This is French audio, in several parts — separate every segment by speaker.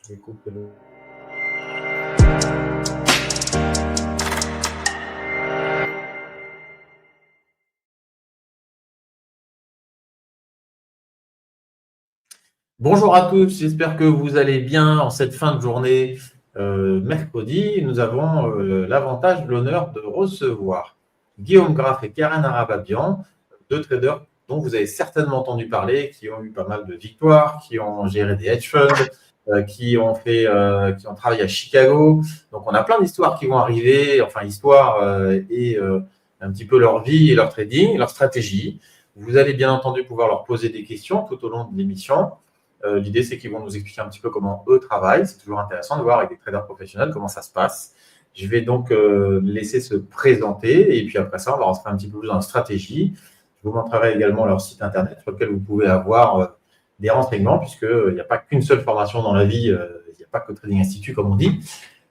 Speaker 1: Je vais couper le... Bonjour à tous, j'espère que vous allez bien en cette fin de journée mercredi. Nous avons l'avantage, l'honneur de recevoir Guillaume Graff et Karen Arababian, deux traders dont vous avez certainement entendu parler, qui ont eu pas mal de victoires, qui ont géré des hedge funds, qui ont travaillé à Chicago. Donc on a plein d'histoires qui vont arriver, enfin histoire et un petit peu leur vie et leur trading, leur stratégie. Vous allez bien entendu pouvoir leur poser des questions tout au long de l'émission. L'idée, c'est qu'ils vont nous expliquer un petit peu comment eux travaillent. C'est toujours intéressant de voir avec des traders professionnels comment ça se passe. Je vais donc laisser se présenter et puis après ça, on va rentrer un petit peu plus dans la stratégie. Je vous montrerai également leur site internet sur lequel vous pouvez avoir des renseignements puisqu'il n'y a pas qu'une seule formation dans la vie, il n'y a pas que Trading Institute comme on dit,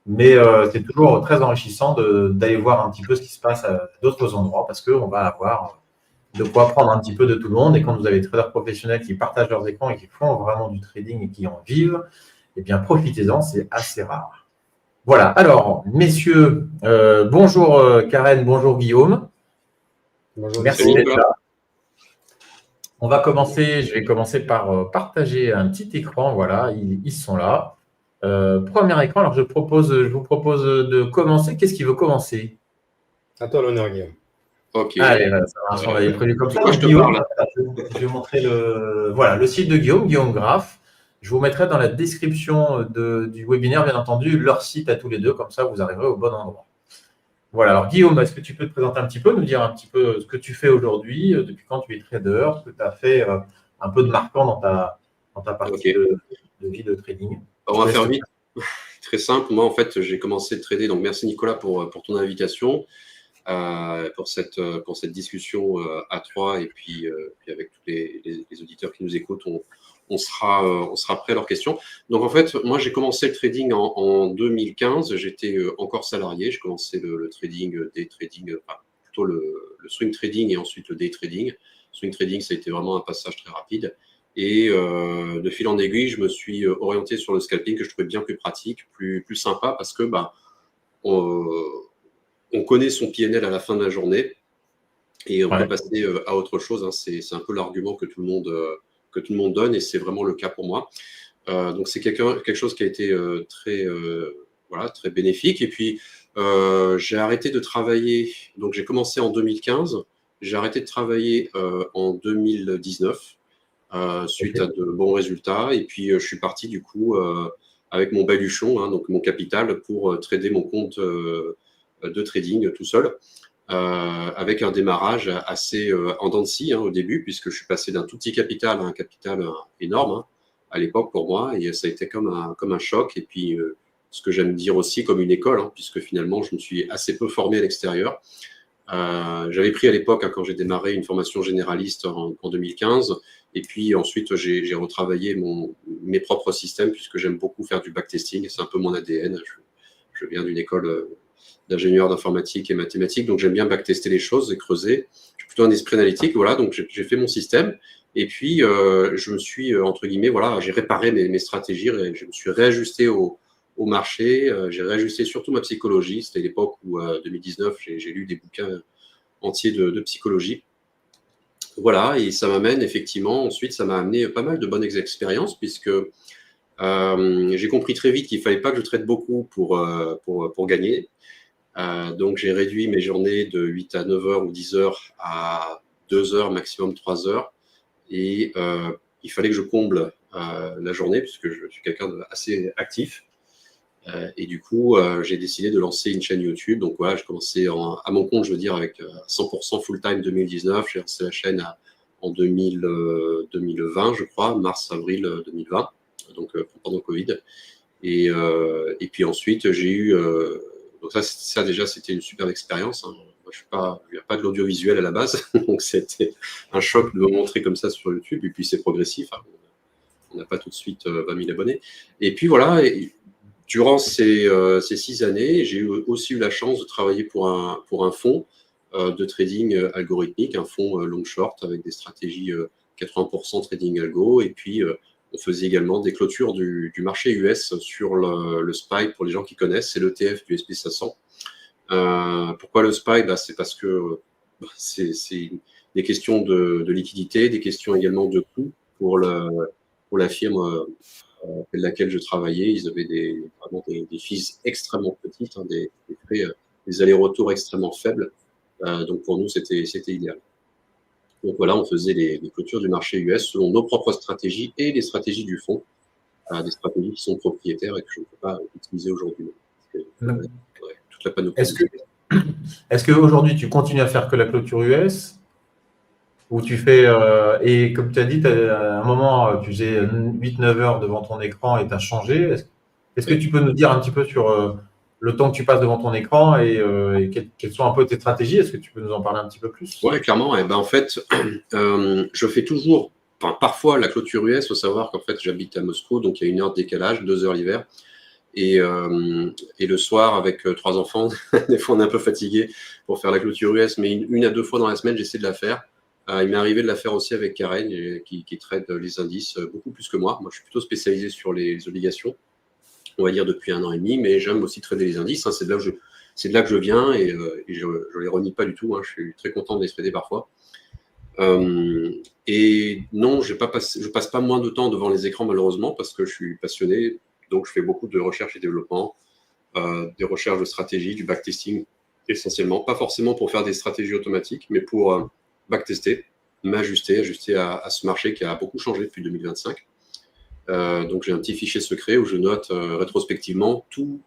Speaker 1: mais c'est toujours très enrichissant d'aller voir un petit peu ce qui se passe à d'autres endroits parce qu'on va avoir de quoi apprendre un petit peu de tout le monde. Et quand vous avez des traders professionnels qui partagent leurs écrans et qui font vraiment du trading et qui en vivent, eh bien, profitez-en, c'est assez rare. Voilà. Alors, messieurs, bonjour Karen, bonjour Guillaume.
Speaker 2: Bonjour.
Speaker 1: Merci d'être là. On va commencer, je vais commencer par partager un petit écran. Voilà, ils sont là. Premier écran, alors je vous propose de commencer. Qu'est-ce qui veut commencer?
Speaker 2: À toi l'honneur, Guillaume.
Speaker 3: Ok.
Speaker 1: Allez, ça marche, on va les prévenir comme ça.
Speaker 3: Moi, je te
Speaker 1: Guillaume,
Speaker 3: parle.
Speaker 1: je vais montrer le site de Guillaume Graff. Je vous mettrai dans la description du webinaire, bien entendu, leur site à tous les deux, comme ça vous arriverez au bon endroit. Voilà, alors Guillaume, est-ce que tu peux te présenter un petit peu, nous dire un petit peu ce que tu fais aujourd'hui, depuis quand tu es trader, ce que tu as fait un peu de marquant dans ta partie de vie de trading?
Speaker 3: On va faire vite. Très simple. Moi, en fait, j'ai commencé de trader. Donc, merci Nicolas pour ton invitation, pour cette discussion à trois. Et puis avec tous les auditeurs qui nous écoutent, on sera prêt à leurs questions. Donc, en fait, moi, j'ai commencé le trading en 2015. J'étais encore salarié. J'ai commencé le trading, day trading, enfin, plutôt le swing trading et ensuite le day trading. Swing trading, ça a été vraiment un passage très rapide. Et de fil en aiguille, je me suis orienté sur le scalping que je trouvais bien plus pratique, plus sympa parce que on connaît son PNL à la fin de la journée et on peut passer à autre chose. Hein. C'est un peu l'argument que tout le monde donne et c'est vraiment le cas pour moi. Donc c'est quelque chose qui a été très bénéfique. Et puis j'ai arrêté de travailler. Donc j'ai commencé en 2015. J'ai arrêté de travailler en 2019. Suite à de bons résultats. Et puis, je suis parti du coup avec mon baluchon, hein, donc mon capital, pour trader mon compte de trading tout seul, avec un démarrage assez en dents de scie au début, puisque je suis passé d'un tout petit capital à un capital énorme à l'époque pour moi. Et ça a été comme un choc. Et puis, ce que j'aime dire aussi comme une école, puisque finalement, je me suis assez peu formé à l'extérieur. J'avais pris à l'époque, quand j'ai démarré, une formation généraliste en 2015. Et puis ensuite, j'ai retravaillé mes propres systèmes puisque j'aime beaucoup faire du backtesting. C'est un peu mon ADN. Je viens d'une école d'ingénieur d'informatique et mathématiques, donc j'aime bien backtester les choses et creuser. Je suis plutôt un esprit analytique. Voilà, donc j'ai fait mon système. Et puis, je me suis, entre guillemets, voilà, j'ai réparé mes stratégies. Je me suis réajusté au marché. J'ai réajusté surtout ma psychologie. C'était l'époque où, 2019, j'ai lu des bouquins entiers de psychologie. Voilà, et ça m'amène effectivement, ensuite, ça m'a amené pas mal de bonnes expériences puisque j'ai compris très vite qu'il ne fallait pas que je trade beaucoup pour gagner. Donc, j'ai réduit mes journées de 8 à 9 heures ou 10 heures à 2 heures, maximum 3 heures. Et il fallait que je comble la journée puisque je suis quelqu'un d'assez actif. Et du coup, j'ai décidé de lancer une chaîne YouTube. Donc voilà, j'ai commencé à mon compte, je veux dire, avec 100% full-time 2019. J'ai lancé la chaîne en 2020, je crois, mars-avril 2020, donc pendant le Covid. Et puis ensuite, j'ai eu... donc ça déjà, c'était une superbe expérience. Moi, je viens pas de l'audiovisuel à la base. Donc c'était un choc de me montrer comme ça sur YouTube. Et puis c'est progressif. On n'a pas tout de suite 20 000 abonnés. Et puis voilà... Durant ces 6 années, j'ai aussi eu la chance de travailler pour un fonds de trading algorithmique, un fonds long short avec des stratégies 80% trading algo. Et puis, on faisait également des clôtures du marché US sur le SPY, pour les gens qui connaissent, c'est l'ETF du SP500. Pourquoi le SPY? C'est parce que c'est des questions de liquidité, des questions également de coût pour la firme de laquelle je travaillais. Ils avaient vraiment des fees extrêmement petites, des frais, des allers-retours extrêmement faibles. Donc pour nous, c'était idéal. Donc voilà, on faisait les clôtures du marché US selon nos propres stratégies et les stratégies du fonds, des stratégies qui sont propriétaires et que je ne peux pas utiliser aujourd'hui. Toute la panoplie.
Speaker 1: Est-ce qu'aujourd'hui, tu continues à faire que la clôture US ou tu fais, et comme tu as dit, à un moment, tu faisais 8-9 heures devant ton écran et tu as changé. Est-ce que tu peux nous dire un petit peu sur le temps que tu passes devant ton écran et quelles sont un peu tes stratégies? Est-ce que tu peux nous en parler un petit peu plus?
Speaker 3: Oui, clairement. En fait, je fais toujours, parfois la clôture US, il faut savoir qu'en fait, j'habite à Moscou, donc il y a 1 heure de décalage, 2 heures l'hiver. Et le soir, avec 3 enfants, des fois on est un peu fatigué pour faire la clôture US, mais 1 à 2 fois dans la semaine, j'essaie de la faire. Il m'est arrivé de la faire aussi avec Karen, qui traite les indices beaucoup plus que moi. Moi, je suis plutôt spécialisé sur les obligations, on va dire depuis 1 an et demi, mais j'aime aussi trader les indices. C'est de là que je viens et je ne les renie pas du tout. Je suis très content de les trader parfois. Et non, je passe pas moins de temps devant les écrans malheureusement parce que je suis passionné. Donc, je fais beaucoup de recherche et développement, des recherches de stratégie, du backtesting essentiellement. Pas forcément pour faire des stratégies automatiques, mais pour backtester, ajuster à ce marché qui a beaucoup changé depuis 2025. Donc, j'ai un petit fichier secret où je note rétrospectivement tous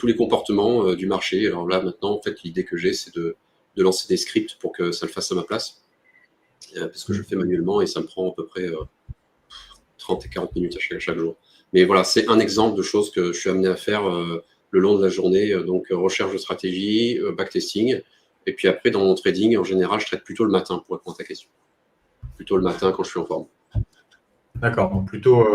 Speaker 3: les comportements du marché. Alors là, maintenant, en fait, l'idée que j'ai, c'est de lancer des scripts pour que ça le fasse à ma place. Parce que je le fais manuellement et ça me prend à peu près 30 et 40 minutes à chaque jour. Mais voilà, c'est un exemple de choses que je suis amené à faire le long de la journée. Donc, recherche de stratégie, backtesting. Et puis après, dans mon trading, en général, je trade plutôt le matin pour répondre à ta question. Plutôt le matin quand je suis en forme.
Speaker 1: D'accord, donc plutôt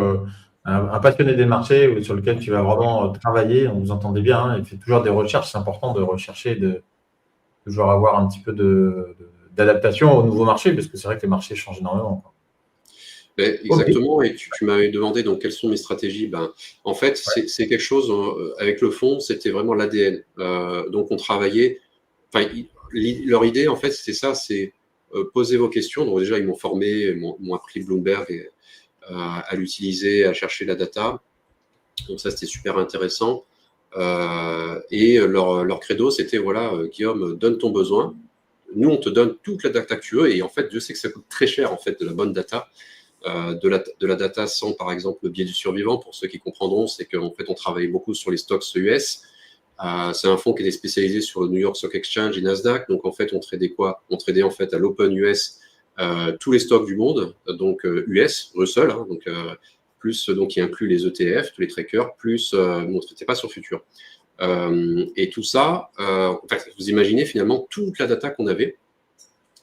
Speaker 1: un passionné des marchés sur lequel tu vas vraiment travailler. On vous entendait bien, il fait toujours des recherches. C'est important de rechercher, de toujours avoir un petit peu d'adaptation au nouveau marché, parce que c'est vrai que les marchés changent énormément.
Speaker 3: Exactement, et tu m'avais demandé donc quelles sont mes stratégies. En fait, c'est quelque chose, avec le fonds, c'était vraiment l'ADN. Donc on travaillait, leur idée en fait c'était ça, c'est poser vos questions. Donc déjà ils m'ont formé, m'ont appris Bloomberg à l'utiliser, à chercher la data. Donc ça c'était super intéressant. Et leur credo c'était voilà, Guillaume, donne ton besoin. Nous on te donne toute la data que tu veux, et en fait je sais que ça coûte très cher en fait de la bonne data. De la data sans, par exemple, le biais du survivant. Pour ceux qui comprendront, c'est qu'en fait, on travaille beaucoup sur les stocks US. C'est un fonds qui était spécialisé sur le New York Stock Exchange et Nasdaq. Donc, en fait, on tradait quoi? On tradait en fait à l'Open US tous les stocks du monde, donc US, Russell, plus donc qui inclut les ETF, tous les trackers, plus on ne traitait pas sur futur. Et tout ça, vous imaginez finalement toute la data qu'on avait.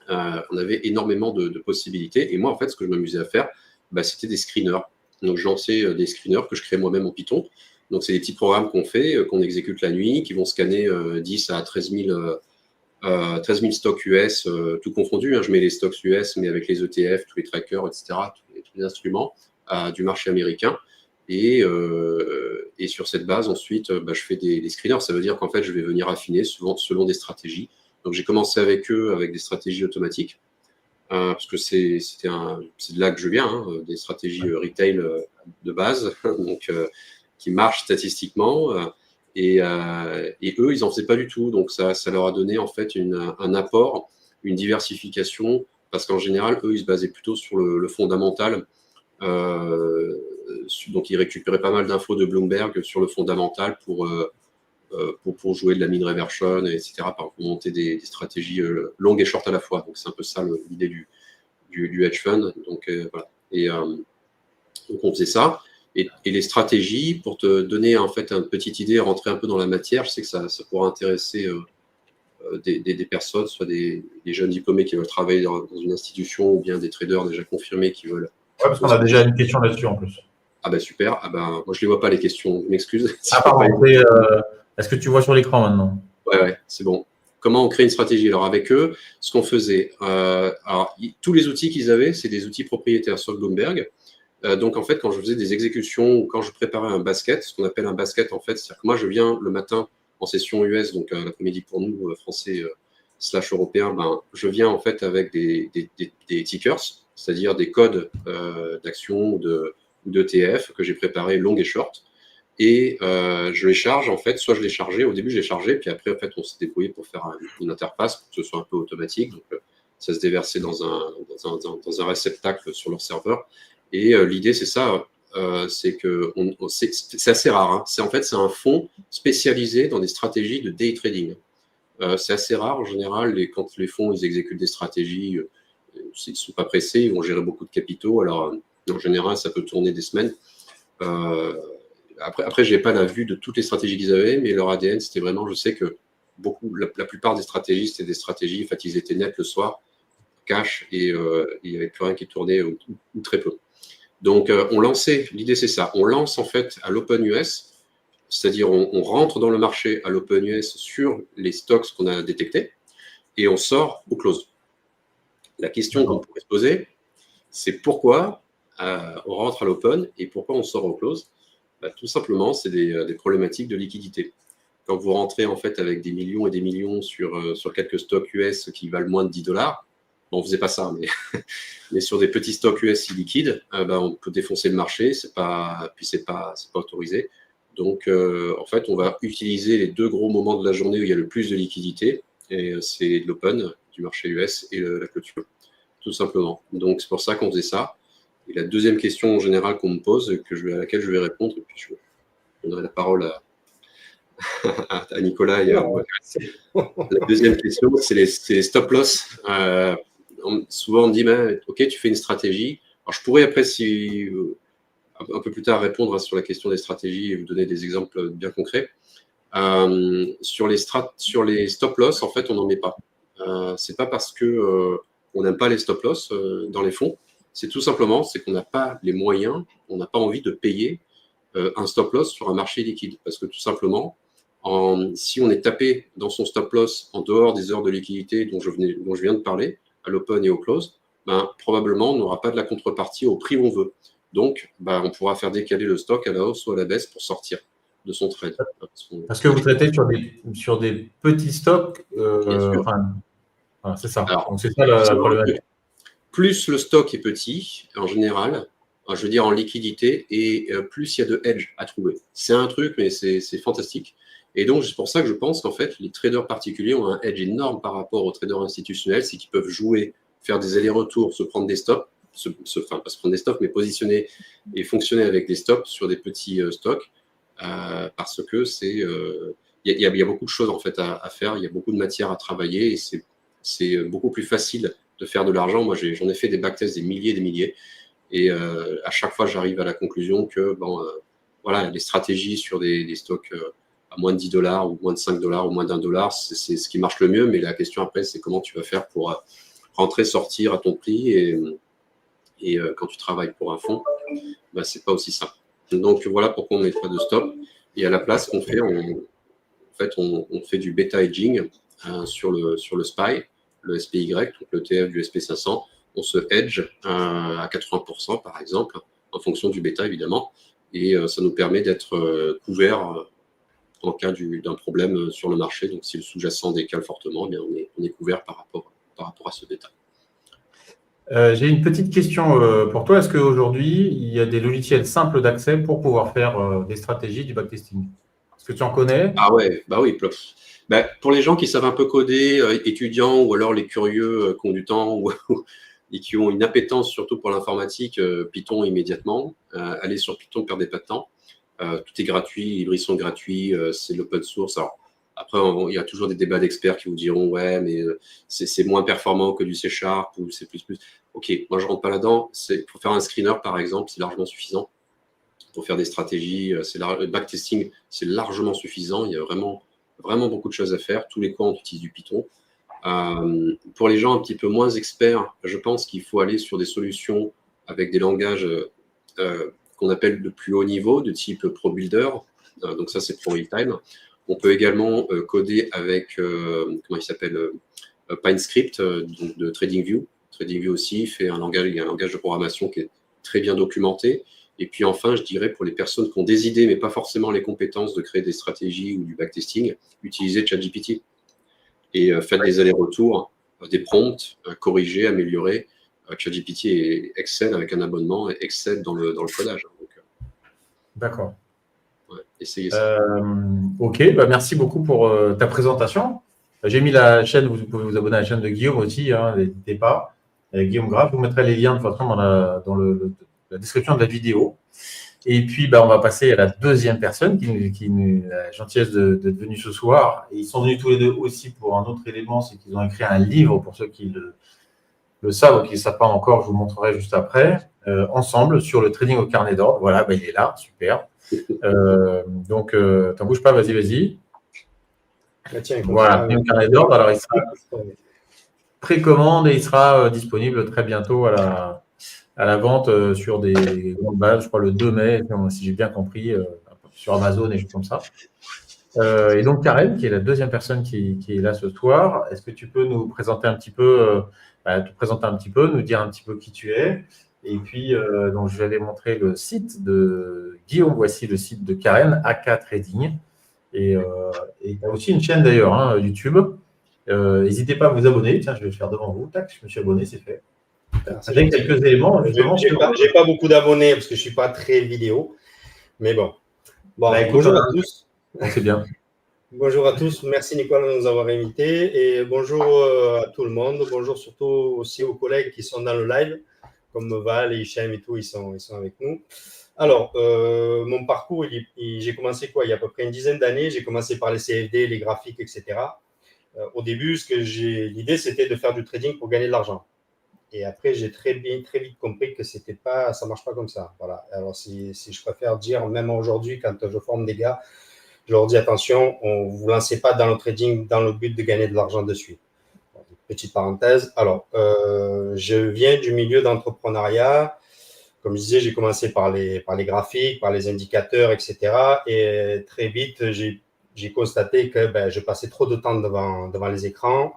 Speaker 3: On avait énormément de possibilités. Et moi, en fait, ce que je m'amusais à faire, c'était des screeners. Donc, je lançais des screeners que je crée moi-même en Python. Donc, c'est des petits programmes qu'on fait, qu'on exécute la nuit, qui vont scanner 10 à 13 000 stocks US, tout confondu. Je mets les stocks US, mais avec les ETF, tous les trackers, etc., tous les instruments du marché américain. Et sur cette base, ensuite, je fais des screeners. Ça veut dire qu'en fait, je vais venir affiner selon des stratégies. Donc, j'ai commencé avec eux avec des stratégies automatiques, parce que c'est de là que je viens, des stratégies retail de base, donc qui marchent statistiquement. Et eux, ils n'en faisaient pas du tout. Donc, ça leur a donné en fait un apport, une diversification, parce qu'en général, eux, ils se basaient plutôt sur le fondamental. Donc, ils récupéraient pas mal d'infos de Bloomberg sur le fondamental pour jouer de la mean reversion, etc., pour monter des stratégies longues et short à la fois. Donc, c'est un peu ça l'idée du hedge fund. Donc, voilà. Et donc, on faisait ça. Et les stratégies, pour te donner en fait une petite idée, rentrer un peu dans la matière, je sais que ça pourra intéresser des personnes, soit des jeunes diplômés qui veulent travailler dans une institution, ou bien des traders déjà confirmés qui veulent...
Speaker 1: Oui, parce qu'on a déjà une question là-dessus en plus.
Speaker 3: Ah super. Moi, je ne les vois pas les questions. Je m'excuse.
Speaker 1: Pardon. Est-ce que tu vois sur l'écran maintenant?
Speaker 3: Ouais, c'est bon. comment on crée une stratégie? Alors, avec eux, ce qu'on faisait, tous les outils qu'ils avaient, c'est des outils propriétaires sur Bloomberg. Donc, en fait, quand je faisais des exécutions ou quand je préparais un basket, ce qu'on appelle un basket, en fait, c'est-à-dire que moi, je viens le matin en session US, donc l'après-midi pour nous, Français / Européens, je viens en fait avec des tickers, c'est-à-dire des codes d'action ou d'ETF que j'ai préparés long et short. Et je les charge, en fait, soit je les chargeais, au début je les chargeais, puis après, en fait, on s'est débrouillé pour faire une interface pour que ce soit un peu automatique. Donc, ça se déversait dans un réceptacle sur leur serveur. Et l'idée, c'est ça, c'est que c'est assez rare. Hein. En fait, c'est un fonds spécialisé dans des stratégies de day trading. C'est assez rare, en général, quand les fonds ils exécutent des stratégies, ils ne sont pas pressés, ils vont gérer beaucoup de capitaux. Alors, en général, ça peut tourner des semaines. Après, je n'ai pas la vue de toutes les stratégies qu'ils avaient, mais leur ADN, c'était vraiment, je sais que la plupart des stratégies, c'était des stratégies, en fait, ils étaient nets le soir, cash, et il n'y avait plus rien qui tournait, ou très peu. Donc, on lançait, l'idée c'est ça, on lance en fait à l'Open US, c'est-à-dire on rentre dans le marché à l'Open US sur les stocks qu'on a détectés, et on sort au close. La question qu'on pourrait se poser, c'est pourquoi on rentre à l'Open et pourquoi on sort au close? Tout simplement, c'est des problématiques de liquidité. Quand vous rentrez en fait avec des millions et des millions sur quelques stocks US qui valent moins de $10, bon, on ne faisait pas ça, mais sur des petits stocks US liquides, on peut défoncer le marché, puis c'est pas autorisé. Donc, en fait, on va utiliser les deux gros moments de la journée où il y a le plus de liquidité, et c'est l'open du marché US et la clôture, tout simplement. Donc, c'est pour ça qu'on faisait ça. Et la deuxième question en général qu'on me pose, à laquelle je vais répondre, et puis je donnerai la parole à Nicolas et à moi. La deuxième question, c'est les stop-loss. Souvent, on me dit, OK, tu fais une stratégie. Alors, je pourrais après, un peu plus tard, répondre sur la question des stratégies et vous donner des exemples bien concrets. Sur les stop-loss, en fait, on n'en met pas. C'est pas parce que on n'aime pas les stop-loss dans les fonds. C'est tout simplement, c'est qu'on n'a pas les moyens, on n'a pas envie de payer un stop-loss sur un marché liquide. Parce que tout simplement, si on est tapé dans son stop-loss en dehors des heures de liquidité dont je viens de parler, à l'open et au close, probablement on n'aura pas de la contrepartie au prix où on veut. Donc, on pourra faire décaler le stock à la hausse ou à la baisse pour sortir de son trade.
Speaker 1: Parce que vous traitez sur des petits stocks, c'est ça.
Speaker 3: Alors,
Speaker 1: donc, c'est ça la problématique.
Speaker 3: Plus le stock est petit, en général, je veux dire en liquidité, et plus il y a de hedge à trouver. C'est un truc, mais c'est fantastique. Et donc, c'est pour ça que je pense qu'en fait, les traders particuliers ont un hedge énorme par rapport aux traders institutionnels, c'est qu'ils peuvent jouer, faire des allers-retours, se prendre des stops, pas se prendre des stops, mais positionner et fonctionner avec des stops sur des petits stocks, parce que il y a beaucoup de choses en fait à faire, il y a beaucoup de matière à travailler, et c'est beaucoup plus facile de faire de l'argent. Moi, j'en ai fait des backtests des milliers, et à chaque fois, j'arrive à la conclusion que voilà, les stratégies sur des stocks à moins de $10 ou moins de $5 ou moins d'$1, c'est ce qui marche le mieux. Mais la question après, c'est comment tu vas faire pour rentrer, sortir à ton prix, et quand tu travailles pour un fonds, c'est pas aussi simple. Donc voilà pourquoi on met pas de stop. Et à la place, qu'on fait, on fait du beta hedging sur le SPY, le SPY, donc l'ETF du SP500. On se hedge à 80% par exemple, en fonction du bêta évidemment, et ça nous permet d'être couverts en cas d'un problème sur le marché. Donc si le sous-jacent décale fortement, on est couvert par rapport à ce bêta.
Speaker 1: J'ai une petite question pour toi. Est-ce qu'aujourd'hui, il y a des logiciels simples d'accès pour pouvoir faire des stratégies du backtesting? Est-ce que tu en connais?
Speaker 3: Ah ouais, oui. Pour les gens qui savent un peu coder, étudiants, ou alors les curieux qui ont du temps, et qui ont une appétence surtout pour l'informatique, Python immédiatement. Allez sur Python, perdez pas de temps. Tout est gratuit, les livres sont gratuits, c'est de l'open source. Alors, après, il y a toujours des débats d'experts qui vous diront ouais, mais c'est moins performant que du C# ou C++. Ok, moi je rentre pas là-dedans. Pour faire un screener, par exemple, c'est largement suffisant. Pour faire des stratégies, le backtesting, c'est largement suffisant. Il y a vraiment beaucoup de choses à faire. Tous les cours, on utilise du Python. Pour les gens un petit peu moins experts, je pense qu'il faut aller sur des solutions avec des langages qu'on appelle de plus haut niveau, de type ProBuilder. Donc ça, c'est ProRealTime. On peut également coder avec, comment il s'appelle, PineScript de TradingView. TradingView aussi fait il y a un langage de programmation qui est très bien documenté. Et puis enfin, je dirais pour les personnes qui ont des idées, mais pas forcément les compétences de créer des stratégies ou du backtesting, utilisez ChatGPT. Et faites des allers-retours, des prompts, corriger, améliorer. ChatGPT excelle avec un abonnement et excelle dans le codage.
Speaker 1: D'accord.
Speaker 3: Ouais, essayez ça.
Speaker 1: Ok, bah merci beaucoup pour ta présentation. J'ai mis la chaîne, vous pouvez vous abonner à la chaîne de Guillaume aussi, hein, n'hésitez pas. Guillaume Graff, je vous mettrai les liens de toute façon dans la description de la vidéo. Et puis, bah, on va passer à la deuxième personne qui a la gentillesse d'être venue ce soir. Et ils sont venus tous les deux aussi pour un autre élément, c'est qu'ils ont écrit un livre, pour ceux qui le savent ou qui ne le savent pas encore, je vous montrerai juste après, ensemble sur le trading au carnet d'ordre. Voilà, bah, il est là, super. Donc, t'en bouges pas, vas-y. Voilà, le carnet d'ordre. Alors, il sera précommande et il sera disponible très bientôt à la vente sur des grandes bases, je crois le 2 mai, si j'ai bien compris, sur Amazon et choses comme ça. Et donc, Karen, qui est la deuxième personne qui est là ce soir, est-ce que tu peux nous présenter un petit peu, nous dire un petit peu qui tu es? Et puis, donc, je vais aller montrer le site de Guillaume. Voici le site de Karen, AK Trading. Et tu as aussi une chaîne d'ailleurs, hein, YouTube. N'hésitez pas à vous abonner. Tiens, je vais le faire devant vous. Tac, je me suis abonné, c'est fait. Avec quelques éléments, justement.
Speaker 2: Je n'ai pas beaucoup d'abonnés parce que je ne suis pas très vidéo. Mais bon.
Speaker 1: Bah, écoute, bonjour à tous. C'est bien.
Speaker 2: Bonjour à tous. Merci Nicolas de nous avoir invités. Et bonjour à tout le monde. Bonjour surtout aussi aux collègues qui sont dans le live, comme Val et Hichem et tout, ils sont avec nous. Alors, mon parcours, j'ai commencé il y a à peu près une dizaine d'années. J'ai commencé par les CFD, les graphiques, etc. Au début, l'idée, c'était de faire du trading pour gagner de l'argent. Et après, j'ai très vite compris que ça ne marche pas comme ça. Voilà. Alors, si je préfère dire, même aujourd'hui, quand je forme des gars, je leur dis attention, ne vous lancez pas dans le trading dans le but de gagner de l'argent dessus. Petite parenthèse. Alors, je viens du milieu d'entrepreneuriat. Comme je disais, j'ai commencé par les graphiques, par les indicateurs, etc. Et très vite, j'ai constaté que je passais trop de temps devant les écrans,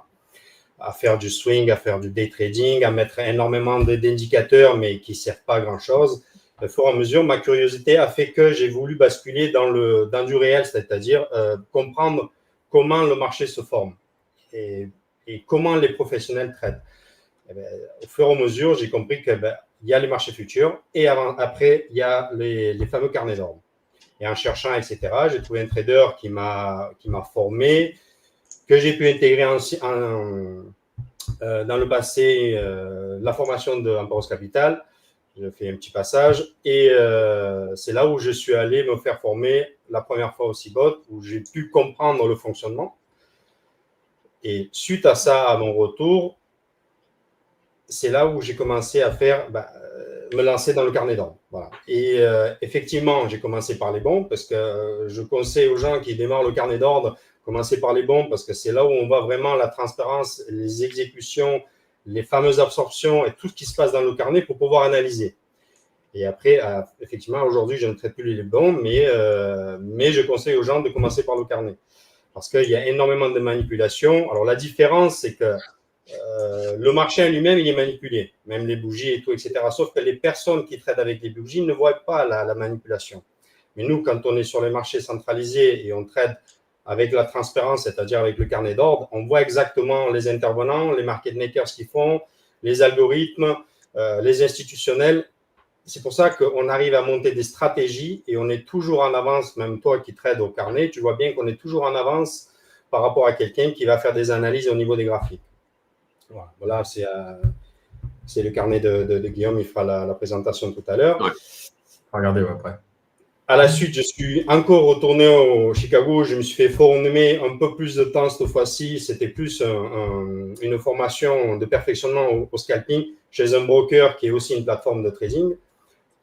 Speaker 2: à faire du swing, à faire du day trading, à mettre énormément d'indicateurs, mais qui ne servent pas à grand-chose. Au fur et à mesure, ma curiosité a fait que j'ai voulu basculer dans du réel, c'est-à-dire comprendre comment le marché se forme et comment les professionnels traitent. Au fur et à mesure, j'ai compris qu'il y a les marchés futurs et après, il y a les fameux carnets d'ordre. Et en cherchant, etc., j'ai trouvé un trader qui m'a formé, que j'ai pu intégrer dans le passé la formation de Amparos Capital. J'ai fait un petit passage et c'est là où je suis allé me faire former la première fois au CBOT, où j'ai pu comprendre le fonctionnement. Et suite à ça, à mon retour, c'est là où j'ai commencé à me lancer dans le carnet d'ordre. Voilà. Et effectivement, j'ai commencé par les bons parce que je conseille aux gens qui démarrent le carnet d'ordre, commencer par les bons parce que c'est là où on voit vraiment la transparence, les exécutions, les fameuses absorptions et tout ce qui se passe dans le carnet pour pouvoir analyser. Et après, effectivement, aujourd'hui, je ne traite plus les bons, mais je conseille aux gens de commencer par le carnet parce qu'il y a énormément de manipulations. Alors, la différence, c'est que le marché en lui-même, il est manipulé, même les bougies et tout, etc. Sauf que les personnes qui traitent avec les bougies ne voient pas la manipulation. Mais nous, quand on est sur les marchés centralisés et on traite avec la transparence, c'est-à-dire avec le carnet d'ordre, on voit exactement les intervenants, les market makers ce qu'ils font, les algorithmes, les institutionnels. C'est pour ça qu'on arrive à monter des stratégies et on est toujours en avance, même toi qui trades au carnet, tu vois bien qu'on est toujours en avance par rapport à quelqu'un qui va faire des analyses au niveau des graphiques. Voilà, c'est le carnet de Guillaume, il fera la présentation tout à l'heure.
Speaker 1: Ouais. Regardez après.
Speaker 2: À la suite, je suis encore retourné au Chicago. Je me suis fait former un peu plus de temps cette fois-ci. C'était plus une formation de perfectionnement au scalping chez un broker qui est aussi une plateforme de trading.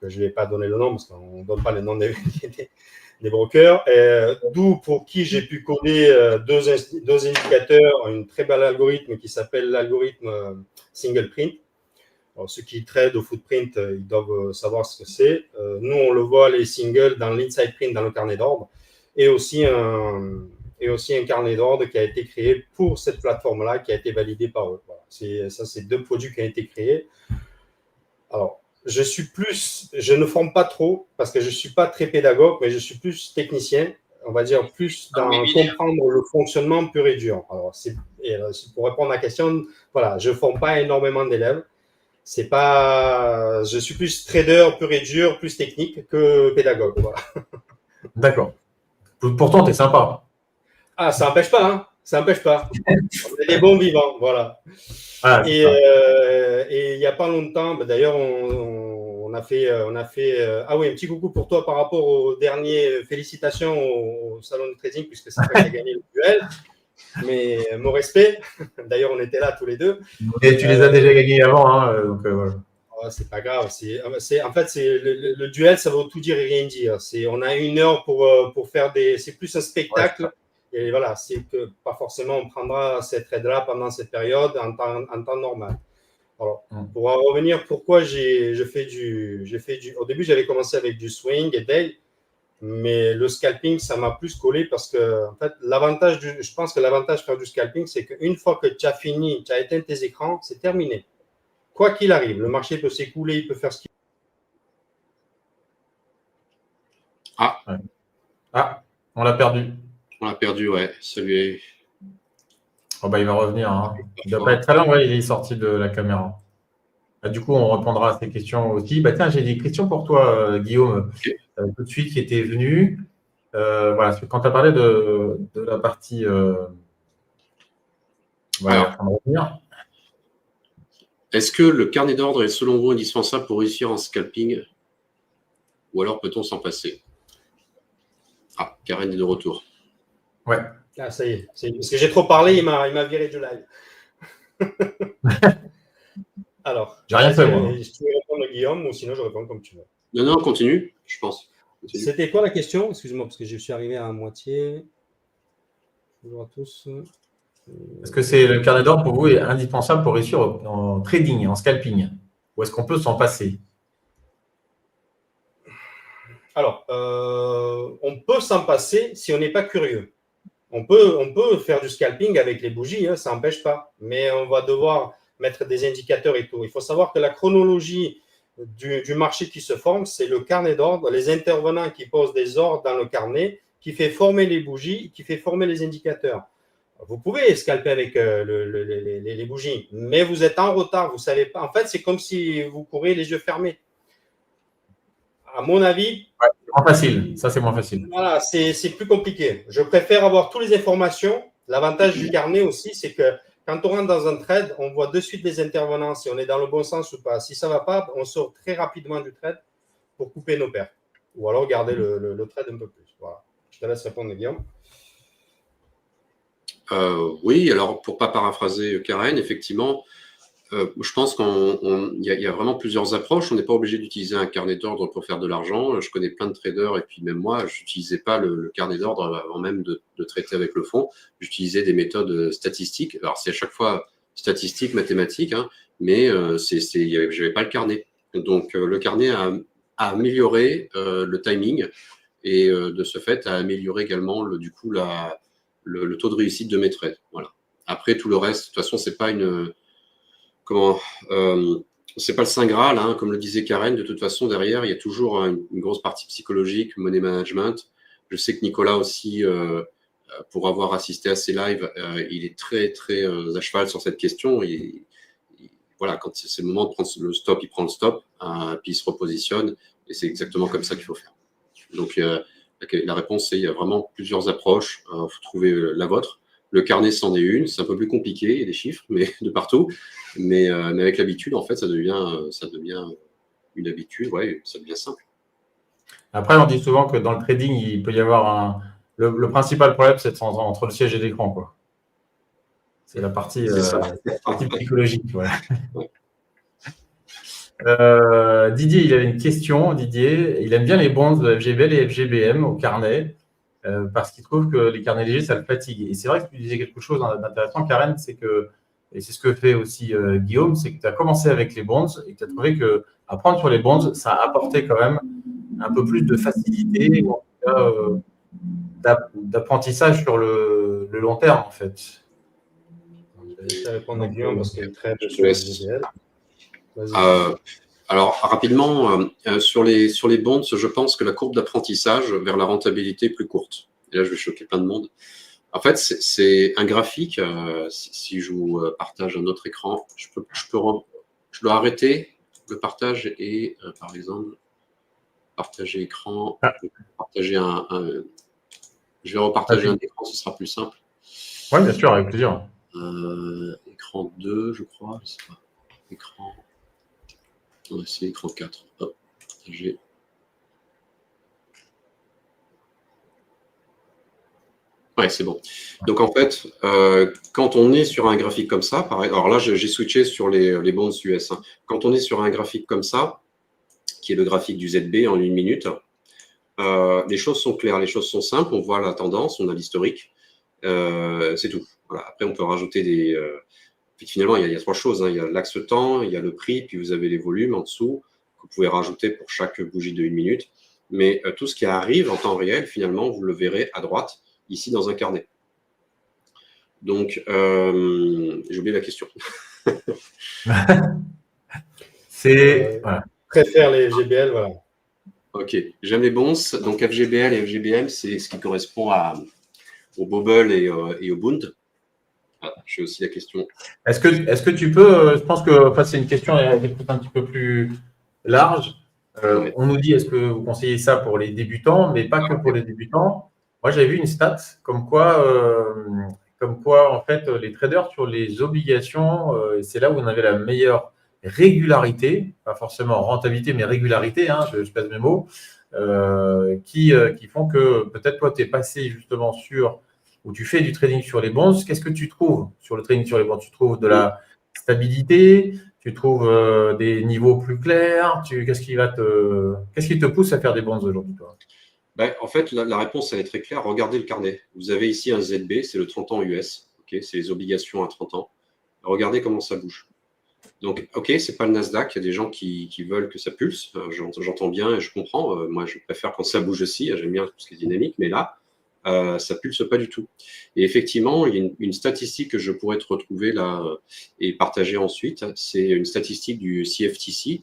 Speaker 2: Je ne vais pas donner le nom parce qu'on ne donne pas le nom des brokers. D'où pour qui j'ai pu coder deux indicateurs, un très bel algorithme qui s'appelle l'algorithme Single Print. Alors, ceux qui tradent au footprint, ils doivent savoir ce que c'est. Nous, on le voit, les singles, dans l'inside print, dans le carnet d'ordre. et aussi un carnet d'ordre qui a été créé pour cette plateforme-là, qui a été validé par eux. Voilà. C'est 2 produits qui ont été créés. Alors, je ne forme pas trop parce que je ne suis pas très pédagogue, mais je suis plus technicien, on va dire plus dans comprendre le fonctionnement pur et dur. Alors, pour répondre à la question, voilà, je ne forme pas énormément d'élèves. Je suis plus trader pur et dur, plus technique que pédagogue. Voilà.
Speaker 1: D'accord. Pourtant, tu es sympa.
Speaker 2: Ah, ça n'empêche pas, hein. Ça n'empêche pas. On est des bons vivants, voilà.
Speaker 1: Ah,
Speaker 2: Et il n'y a pas longtemps, d'ailleurs, on a fait ah oui, un petit coucou pour toi par rapport au dernier. Félicitations au salon de trading, puisque c'est toi qui as gagné le duel. Mais mon respect. D'ailleurs, on était là tous les deux.
Speaker 1: Et tu les as déjà gagnés avant, hein, donc voilà.
Speaker 2: Oh, c'est pas grave. En fait, le duel, ça veut tout dire et rien dire. On a 1 heure pour faire des. C'est plus un spectacle. Ouais, et voilà, c'est que pas forcément on prendra cette trade-là pendant cette période en temps normal. Alors, pour en revenir, pourquoi j'ai fait du. Au début, j'avais commencé avec du swing et day, mais le scalping, ça m'a plus collé parce que, en fait, je pense que l'avantage de faire du scalping, c'est qu'une fois que tu as fini, tu as éteint tes écrans, c'est terminé. Quoi qu'il arrive, le marché peut s'écouler, il peut faire ce qu'il
Speaker 1: veut. Ah, on l'a perdu.
Speaker 3: On l'a perdu, ouais. Salut.
Speaker 1: Oh bah, il va revenir. Hein. Il ne doit pas être très long, ouais, il est sorti de la caméra. Ah, du coup, on répondra à ces questions aussi. Bah, tiens, j'ai des questions pour toi, Guillaume, tout de suite, qui était venu. Voilà, quand tu as parlé de la partie. Voilà, on va revenir.
Speaker 3: Est-ce que le carnet d'ordre est selon vous indispensable pour réussir en scalping ou alors peut-on s'en passer? Ah, Karen est de retour.
Speaker 1: Ouais.
Speaker 2: Ah, ça y est. Parce que j'ai trop parlé, il m'a viré du live. Alors,
Speaker 1: j'ai rien fait, moi.
Speaker 2: Si tu veux répondre, Guillaume, ou sinon je réponds comme tu veux.
Speaker 3: Non, continue, je pense. Continue.
Speaker 2: C'était quoi la question? Excuse-moi, parce que je suis arrivé à moitié. Bonjour à tous.
Speaker 1: Est-ce que le carnet d'ordre pour vous est indispensable pour réussir en trading, en scalping? Ou est-ce qu'on peut s'en passer?
Speaker 2: Alors, on peut s'en passer si on n'est pas curieux. On peut faire du scalping avec les bougies, hein, ça n'empêche pas. Mais on va devoir mettre des indicateurs et tout. Il faut savoir que la chronologie du marché qui se forme, c'est le carnet d'ordre, les intervenants qui posent des ordres dans le carnet, qui fait former les bougies, qui fait former les indicateurs. Vous pouvez scalper avec les bougies, mais vous êtes en retard, vous ne savez pas. En fait, c'est comme si vous courez les yeux fermés. À mon avis,
Speaker 1: ouais, c'est moins facile. Ça, c'est moins facile.
Speaker 2: Voilà, c'est plus compliqué. Je préfère avoir toutes les informations. L'avantage du carnet aussi, c'est que quand on rentre dans un trade, on voit de suite les intervenants, si on est dans le bon sens ou pas. Si ça ne va pas, on sort très rapidement du trade pour couper nos pertes. Ou alors garder le trade un peu plus. Voilà. Je te laisse répondre, Guillaume.
Speaker 3: Oui, alors pour ne pas paraphraser Karen, effectivement, je pense qu'il y a vraiment plusieurs approches. On n'est pas obligé d'utiliser un carnet d'ordre pour faire de l'argent. Je connais plein de traders et puis même moi, je n'utilisais pas le carnet d'ordre avant même de traiter avec le fonds. J'utilisais des méthodes statistiques. Alors, c'est à chaque fois statistique, mathématiques, hein, mais je n'avais pas le carnet. Donc, le carnet a amélioré le timing et de ce fait, a amélioré également le taux de réussite de mes trades. Voilà. Après, tout le reste, de toute façon, c'est pas c'est pas le Saint Graal, hein, comme le disait Karen. De toute façon, derrière, il y a toujours une grosse partie psychologique, money management. Je sais que Nicolas aussi, pour avoir assisté à ses lives, il est très, très à cheval sur cette question. Voilà, quand c'est le moment de prendre le stop, il prend le stop, puis il se repositionne. Et c'est exactement comme ça qu'il faut faire. Donc, la réponse, c'est qu'il y a vraiment plusieurs approches. Il faut trouver la vôtre. Le carnet, c'en est une. C'est un peu plus compliqué. Il y a des chiffres de partout. Mais avec l'habitude, en fait, ça devient une habitude. Ouais, ça devient simple.
Speaker 1: Après, on dit souvent que dans le trading, il peut y avoir le principal problème, c'est entre le siège et l'écran, quoi. C'est la partie psychologique. Voilà. Didier, il avait une question. Didier, il aime bien les bonds de FGBL et FGBM au carnet parce qu'il trouve que les carnets légers, ça le fatigue. Et c'est vrai que tu disais quelque chose d'intéressant, Karen, c'est que, et c'est ce que fait aussi Guillaume, c'est que tu as commencé avec les bonds et que tu as trouvé qu'apprendre sur les bonds, ça a apporté quand même un peu plus de facilité, ou en tout cas, d'apprentissage sur le long terme, en fait.
Speaker 2: Je vais laisser répondre à Guillaume parce qu'il traite
Speaker 3: Je
Speaker 2: sur le
Speaker 3: laisse.
Speaker 2: GBL.
Speaker 3: Alors, rapidement, sur les bonds, je pense que la courbe d'apprentissage vers la rentabilité est plus courte. Et là, je vais choquer plein de monde. En fait, c'est un graphique. Si je vous partage un autre écran, je dois arrêter le partage et, par exemple, partager écran. Partager je vais repartager un écran, ce sera plus simple.
Speaker 1: Oui, bien sûr, avec plaisir.
Speaker 3: Écran 2, je crois. Je sais pas. Écran. C'est écran 4. Hop, partager. Ouais, c'est bon. Donc, en fait, quand on est sur un graphique comme ça, alors là, j'ai switché sur les bonds US. Hein. Quand on est sur un graphique comme ça, qui est le graphique du ZB en 1 minute, les choses sont claires, les choses sont simples. On voit la tendance, on a l'historique. C'est tout. Voilà. Après, on peut rajouter des... finalement, il y a 3 choses. Hein. Il y a l'axe temps, il y a le prix, puis vous avez les volumes en dessous que vous pouvez rajouter pour chaque bougie de 1 minute. Mais tout ce qui arrive en temps réel, finalement, vous le verrez à droite, ici dans un carnet. Donc, j'ai oublié la question.
Speaker 2: Voilà. Préfère les GBL, voilà.
Speaker 3: Ok, j'aime les bons. Donc, FGBL et FGBM, c'est ce qui correspond au Bobble et au Bund. Ah, j'ai aussi la question.
Speaker 1: Est-ce que tu peux, je pense que c'est une question un petit peu plus large.
Speaker 3: Ouais.
Speaker 1: On nous dit, est-ce que vous conseillez ça pour les débutants, mais pas que pour les débutants. Moi, j'avais vu une stat comme quoi, en fait, les traders sur les obligations, c'est là où on avait la meilleure régularité, pas forcément rentabilité, mais régularité, hein, je pèse mes mots, qui font que peut-être toi, tu es passé justement où tu fais du trading sur les bonds. Qu'est-ce que tu trouves sur le trading sur les bonds? Tu trouves de la stabilité, tu trouves des niveaux plus clairs, qu'est-ce qui te pousse à faire des bonds aujourd'hui, toi?
Speaker 3: En fait, la réponse, elle est très claire. Regardez le carnet. Vous avez ici un ZB, c'est le 30 ans US. Okay, c'est les obligations à 30 ans. Regardez comment ça bouge. Donc, ok, c'est pas le Nasdaq. Il y a des gens qui veulent que ça pulse. J'entends bien et je comprends. Moi, je préfère quand ça bouge aussi. J'aime bien tout ce qui est dynamique. Mais là, ça pulse pas du tout. Et effectivement, il y a une statistique que je pourrais te retrouver là et partager ensuite. C'est une statistique du CFTC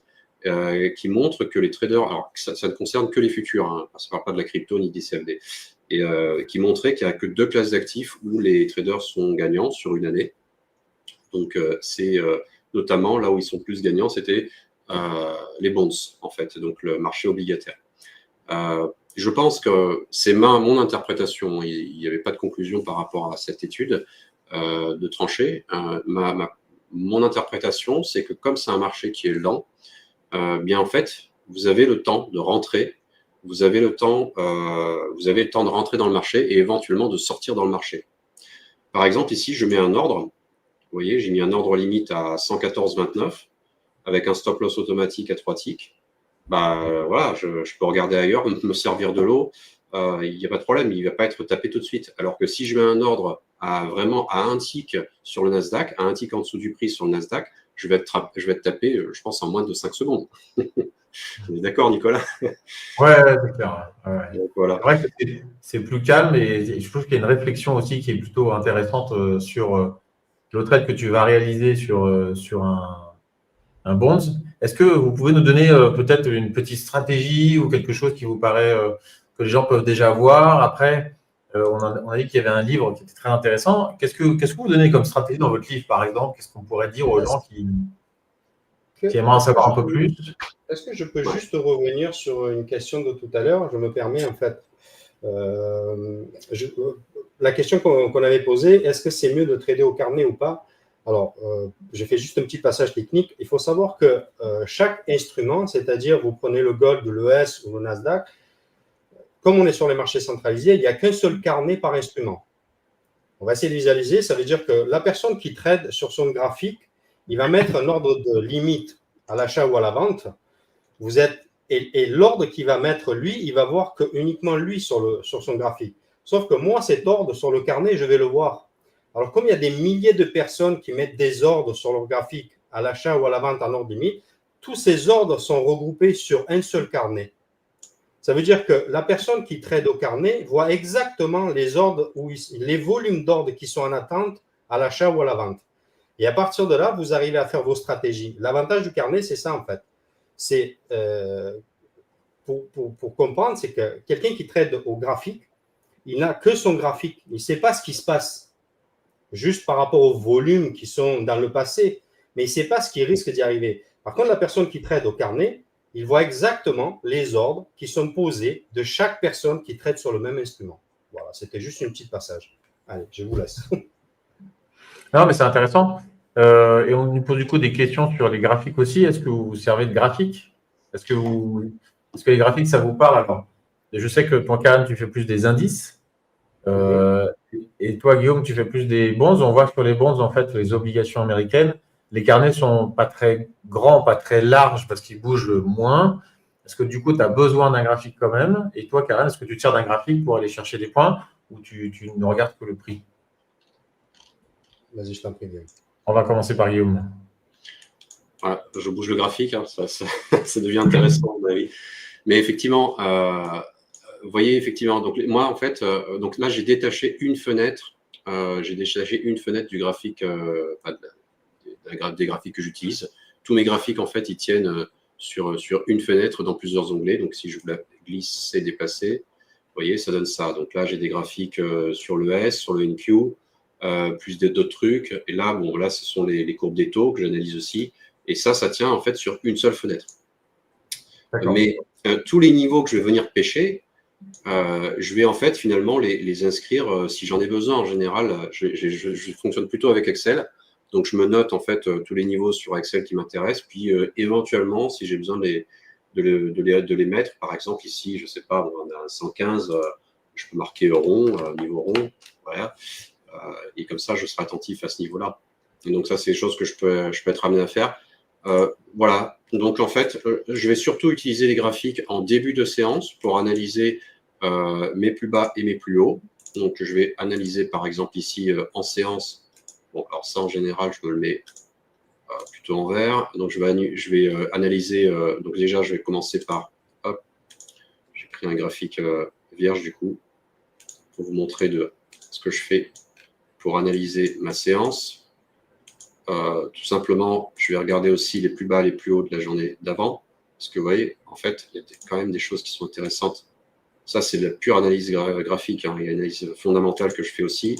Speaker 3: qui montre que les traders, alors ça ne concerne que les futurs, hein, ça ne parle pas de la crypto ni des CFD, et qui montrait qu'il n'y a que 2 classes d'actifs où les traders sont gagnants sur une année. Donc, c'est notamment là où ils sont plus gagnants, c'était les bonds, en fait, donc le marché obligataire. Je pense que c'est mon interprétation. Il n'y avait pas de conclusion par rapport à cette étude de trancher. Mon interprétation, c'est que comme c'est un marché qui est lent, bien en fait, vous avez le temps de rentrer, vous avez le temps de rentrer dans le marché et éventuellement de sortir dans le marché. Par exemple, ici, je mets un ordre. Vous voyez, j'ai mis un ordre limite à 114,29 avec un stop loss automatique à 3 ticks. Voilà, je peux regarder ailleurs, me servir de l'eau, il n'y a pas de problème, il ne va pas être tapé tout de suite. Alors que si je mets un ordre vraiment à 1 tick sur le Nasdaq, à 1 tick en dessous du prix sur le Nasdaq, je vais être tapé, je pense, en moins de 5 secondes. On est d'accord, Nicolas?
Speaker 1: Ouais, c'est clair. Ouais.
Speaker 3: Donc, voilà.
Speaker 1: C'est vrai que c'est plus calme et je trouve qu'il y a une réflexion aussi qui est plutôt intéressante sur le trade que tu vas réaliser sur un bonds. Est-ce que vous pouvez nous donner peut-être une petite stratégie ou quelque chose qui vous paraît que les gens peuvent déjà voir? Après, on a dit qu'il y avait un livre qui était très intéressant. Qu'est-ce que vous donnez comme stratégie dans votre livre, par exemple? Qu'est-ce qu'on pourrait dire aux gens qui aimeraient en savoir un peu plus?
Speaker 2: Est-ce que je peux juste revenir sur une question de tout à l'heure? Je me permets, en fait. La question qu'on avait posée, est-ce que c'est mieux de trader au carnet ou pas? Alors, j'ai fait juste un petit passage technique. Il faut savoir que chaque instrument, c'est-à-dire vous prenez le Gold, l'ES ou le Nasdaq, comme on est sur les marchés centralisés, il n'y a qu'un seul carnet par instrument. On va essayer de visualiser. Ça veut dire que la personne qui trade sur son graphique, il va mettre un ordre de limite à l'achat ou à la vente. Et l'ordre qu'il va mettre, lui, il va voir que uniquement lui sur son graphique. Sauf que moi, cet ordre sur le carnet, je vais le voir. Alors, comme il y a des milliers de personnes qui mettent des ordres sur leur graphique à l'achat ou à la vente en ordre limite, tous ces ordres sont regroupés sur un seul carnet. Ça veut dire que la personne qui trade au carnet voit exactement les ordres, les volumes d'ordres qui sont en attente à l'achat ou à la vente. Et à partir de là, vous arrivez à faire vos stratégies. L'avantage du carnet, c'est ça en fait. C'est pour comprendre, c'est que quelqu'un qui trade au graphique, il n'a que son graphique. Il ne sait pas ce qui se passe, juste par rapport aux volumes qui sont dans le passé, mais il ne sait pas ce qui risque d'y arriver. Par contre, la personne qui trade au carnet, il voit exactement les ordres qui sont posés de chaque personne qui trade sur le même instrument. Voilà, c'était juste un petit passage. Allez, je vous laisse.
Speaker 1: Non, mais c'est intéressant. Et on nous pose du coup des questions sur les graphiques aussi. Est-ce que vous servez de graphiques? Est-ce que les graphiques, ça vous parle alors? Je sais que toi, Karen, tu fais plus des indices. Et toi, Guillaume, tu fais plus des bonds. On voit que sur les bonds, en fait, les obligations américaines, les carnets sont pas très grands, pas très larges parce qu'ils bougent moins. Est-ce que du coup, tu as besoin d'un graphique quand même? Et toi, Karen, est-ce que tu te sers d'un graphique pour aller chercher des points ou tu ne regardes que le prix?
Speaker 2: Vas-y, je t'en prie.
Speaker 1: On va commencer par Guillaume.
Speaker 3: Voilà, je bouge le graphique, hein, ça devient intéressant, à mon avis. Mais effectivement, vous voyez, effectivement, donc moi, en fait, donc là, j'ai détaché une fenêtre. J'ai détaché une fenêtre du graphique, des graphiques que j'utilise. Tous mes graphiques, en fait, ils tiennent sur une fenêtre dans plusieurs onglets. Donc, si je glisse et déplacer, vous voyez, ça donne ça. Donc là, j'ai des graphiques sur le S, sur le NQ, plus d'autres trucs. Et là, bon, là, ce sont les courbes des taux que j'analyse aussi. Et ça tient en fait sur une seule fenêtre. Mais tous les niveaux que je vais venir pêcher, je vais en fait finalement les inscrire si j'en ai besoin. En général, je fonctionne plutôt avec Excel. Donc, je me note en fait tous les niveaux sur Excel qui m'intéressent. Puis, éventuellement, si j'ai besoin de les mettre, par exemple, ici, je ne sais pas, on a un 115, je peux marquer rond, niveau rond. Voilà. Et comme ça, je serai attentif à ce niveau-là. Et donc, ça, c'est des choses que je peux être amené à faire. Voilà. Donc, en fait, je vais surtout utiliser les graphiques en début de séance pour analyser mes plus bas et mes plus hauts. Donc, je vais analyser, par exemple, ici, en séance. Bon, alors ça, en général, je me le mets plutôt en vert. Donc, je vais analyser. Donc, déjà, je vais commencer par, hop, j'ai pris un graphique vierge, du coup, pour vous montrer ce que je fais pour analyser ma séance. Tout simplement, je vais regarder aussi les plus bas, les plus hauts de la journée d'avant. Parce que vous voyez, en fait, il y a quand même des choses qui sont intéressantes. Ça, c'est de la pure analyse graphique. Il y a une analyse fondamentale que je fais aussi.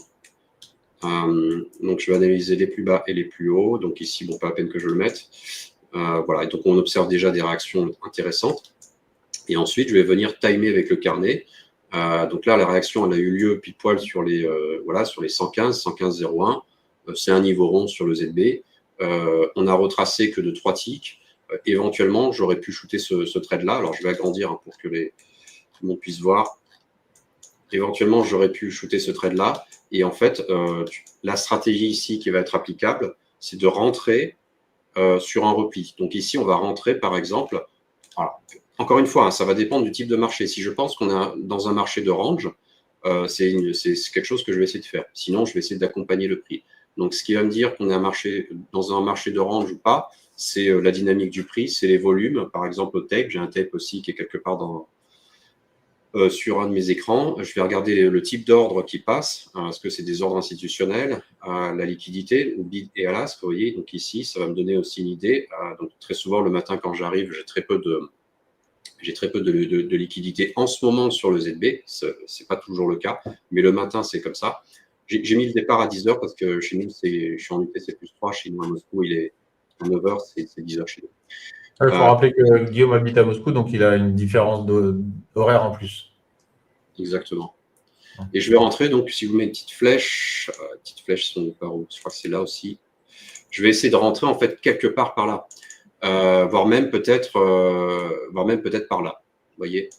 Speaker 3: Donc, je vais analyser les plus bas et les plus hauts. Donc, ici, bon, pas la peine que je le mette. Voilà. Et donc, on observe déjà des réactions intéressantes. Et ensuite, je vais venir timer avec le carnet. Donc là, la réaction, elle a eu lieu pile poil sur les 115, 115,01. C'est un niveau rond sur le ZB. On a retracé que de 3 ticks. Éventuellement, j'aurais pu shooter ce trade-là. Alors, je vais agrandir pour que tout le monde puisse voir. Éventuellement, j'aurais pu shooter ce trade-là. Et en fait, la stratégie ici qui va être applicable, c'est de rentrer sur un repli. Donc ici, on va rentrer, par exemple. Alors, encore une fois, hein, ça va dépendre du type de marché. Si je pense qu'on est dans un marché de range, c'est quelque chose que je vais essayer de faire. Sinon, je vais essayer d'accompagner le prix. Donc, ce qui va me dire qu'on est dans un marché de range ou pas, c'est la dynamique du prix, c'est les volumes. Par exemple, au tape, j'ai un tape aussi qui est quelque part sur un de mes écrans. Je vais regarder le type d'ordre qui passe. Est-ce que c'est des ordres institutionnels, la liquidité, ou bid et ask, vous voyez. Donc ici, ça va me donner aussi une idée. Donc très souvent, le matin, quand j'arrive, j'ai très peu de liquidité en ce moment sur le ZB. C'est pas toujours le cas, mais le matin, c'est comme ça. J'ai mis le départ à 10h parce que chez nous, je suis en UTC plus 3. Chez nous, à Moscou, il est à 9h, c'est 10h chez nous.
Speaker 1: Il faut rappeler que Guillaume habite à Moscou, donc il a une différence d'horaire en plus.
Speaker 3: Exactement. Et je vais rentrer, donc si vous mettez une petite flèche sont par où? Je crois que c'est là aussi. Je vais essayer de rentrer en fait quelque part par là, voire même peut-être par là. Vous voyez.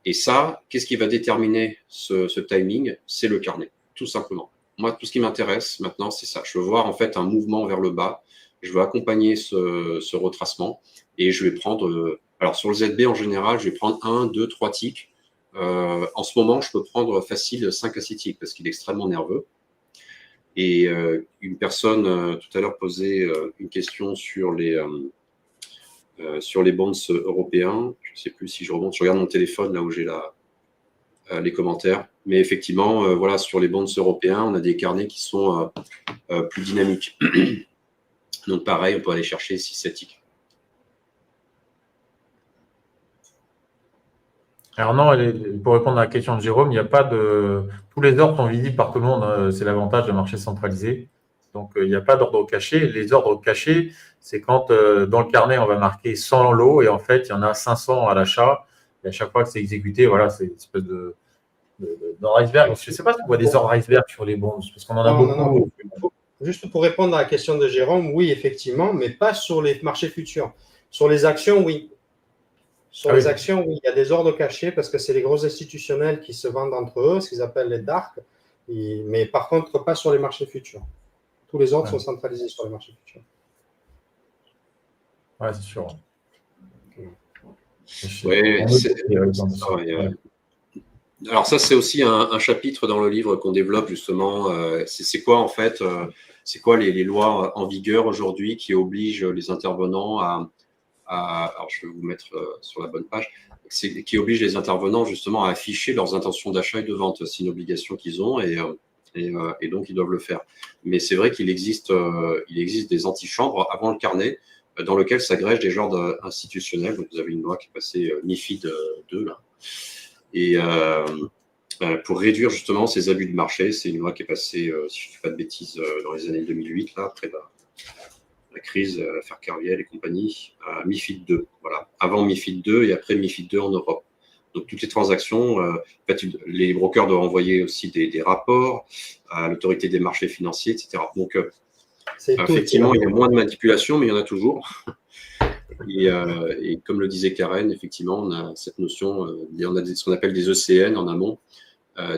Speaker 3: Et ça, qu'est-ce qui va déterminer ce timing? C'est le carnet, tout simplement. Moi, tout ce qui m'intéresse maintenant, c'est ça. Je veux voir en fait un mouvement vers le bas. Je veux accompagner ce retracement et je vais prendre. Alors sur le ZB en général, je vais prendre 1, 2, 3 ticks. En ce moment, je peux prendre facile 5 à 6 ticks parce qu'il est extrêmement nerveux. Et une personne tout à l'heure posait une question sur Sur les bonds européens, je ne sais plus si je remonte, je regarde mon téléphone là où j'ai les commentaires. Mais effectivement, voilà, sur les bonds européens, on a des carnets qui sont plus dynamiques. Donc pareil, on peut aller chercher 6-7 ticks.
Speaker 1: Alors non, pour répondre à la question de Jérôme, il n'y a pas de… Tous les ordres sont visibles par tout le monde, hein. C'est l'avantage d'un marché centralisé. Donc, il n'y a pas d'ordre caché. Les ordres cachés, c'est quand dans le carnet, on va marquer 100 lots et en fait, il y en a 500 à l'achat. Et à chaque fois que c'est exécuté, voilà, c'est une espèce d'ordre iceberg. Je ne sais pas si on voit des ordres iceberg sur les bonds, parce qu'on en a beaucoup.
Speaker 2: Non. Juste pour répondre à la question de Jérôme, oui, effectivement, mais pas sur les marchés futurs. Sur les actions, oui. Sur les actions, oui, il y a des ordres cachés parce que c'est les gros institutionnels qui se vendent entre eux, ce qu'ils appellent les dark. Mais par contre, pas sur les marchés futurs. Tous les ordres sont centralisés sur les marchés futurs.
Speaker 1: Ouais, c'est sûr.
Speaker 3: Alors ça, c'est aussi un chapitre dans le livre qu'on développe justement. C'est quoi en fait c'est quoi les lois en vigueur aujourd'hui qui obligent les intervenants alors je vais vous mettre sur la bonne page, qui obligent les intervenants justement à afficher leurs intentions d'achat et de vente. C'est une obligation qu'ils ont et donc ils doivent le faire. Mais c'est vrai qu'il existe des antichambres avant le carnet dans lequel s'agrègent des genres institutionnels. Donc vous avez une loi qui est passée MiFID 2 là. Et pour réduire justement ces abus de marché, c'est une loi qui est passée, si je ne fais pas de bêtises, dans les années 2008, là, après la crise, l'affaire Kerviel et compagnie, MiFID 2. Voilà. Avant MiFID 2 et après MiFID 2 en Europe. Donc toutes les transactions, en fait, les brokers doivent envoyer aussi des rapports à l'autorité des marchés financiers, etc. Donc effectivement, il y a moins de manipulation, mais il y en a toujours. Et comme le disait Karen, effectivement, on a cette notion, on a ce qu'on appelle des ECN en amont,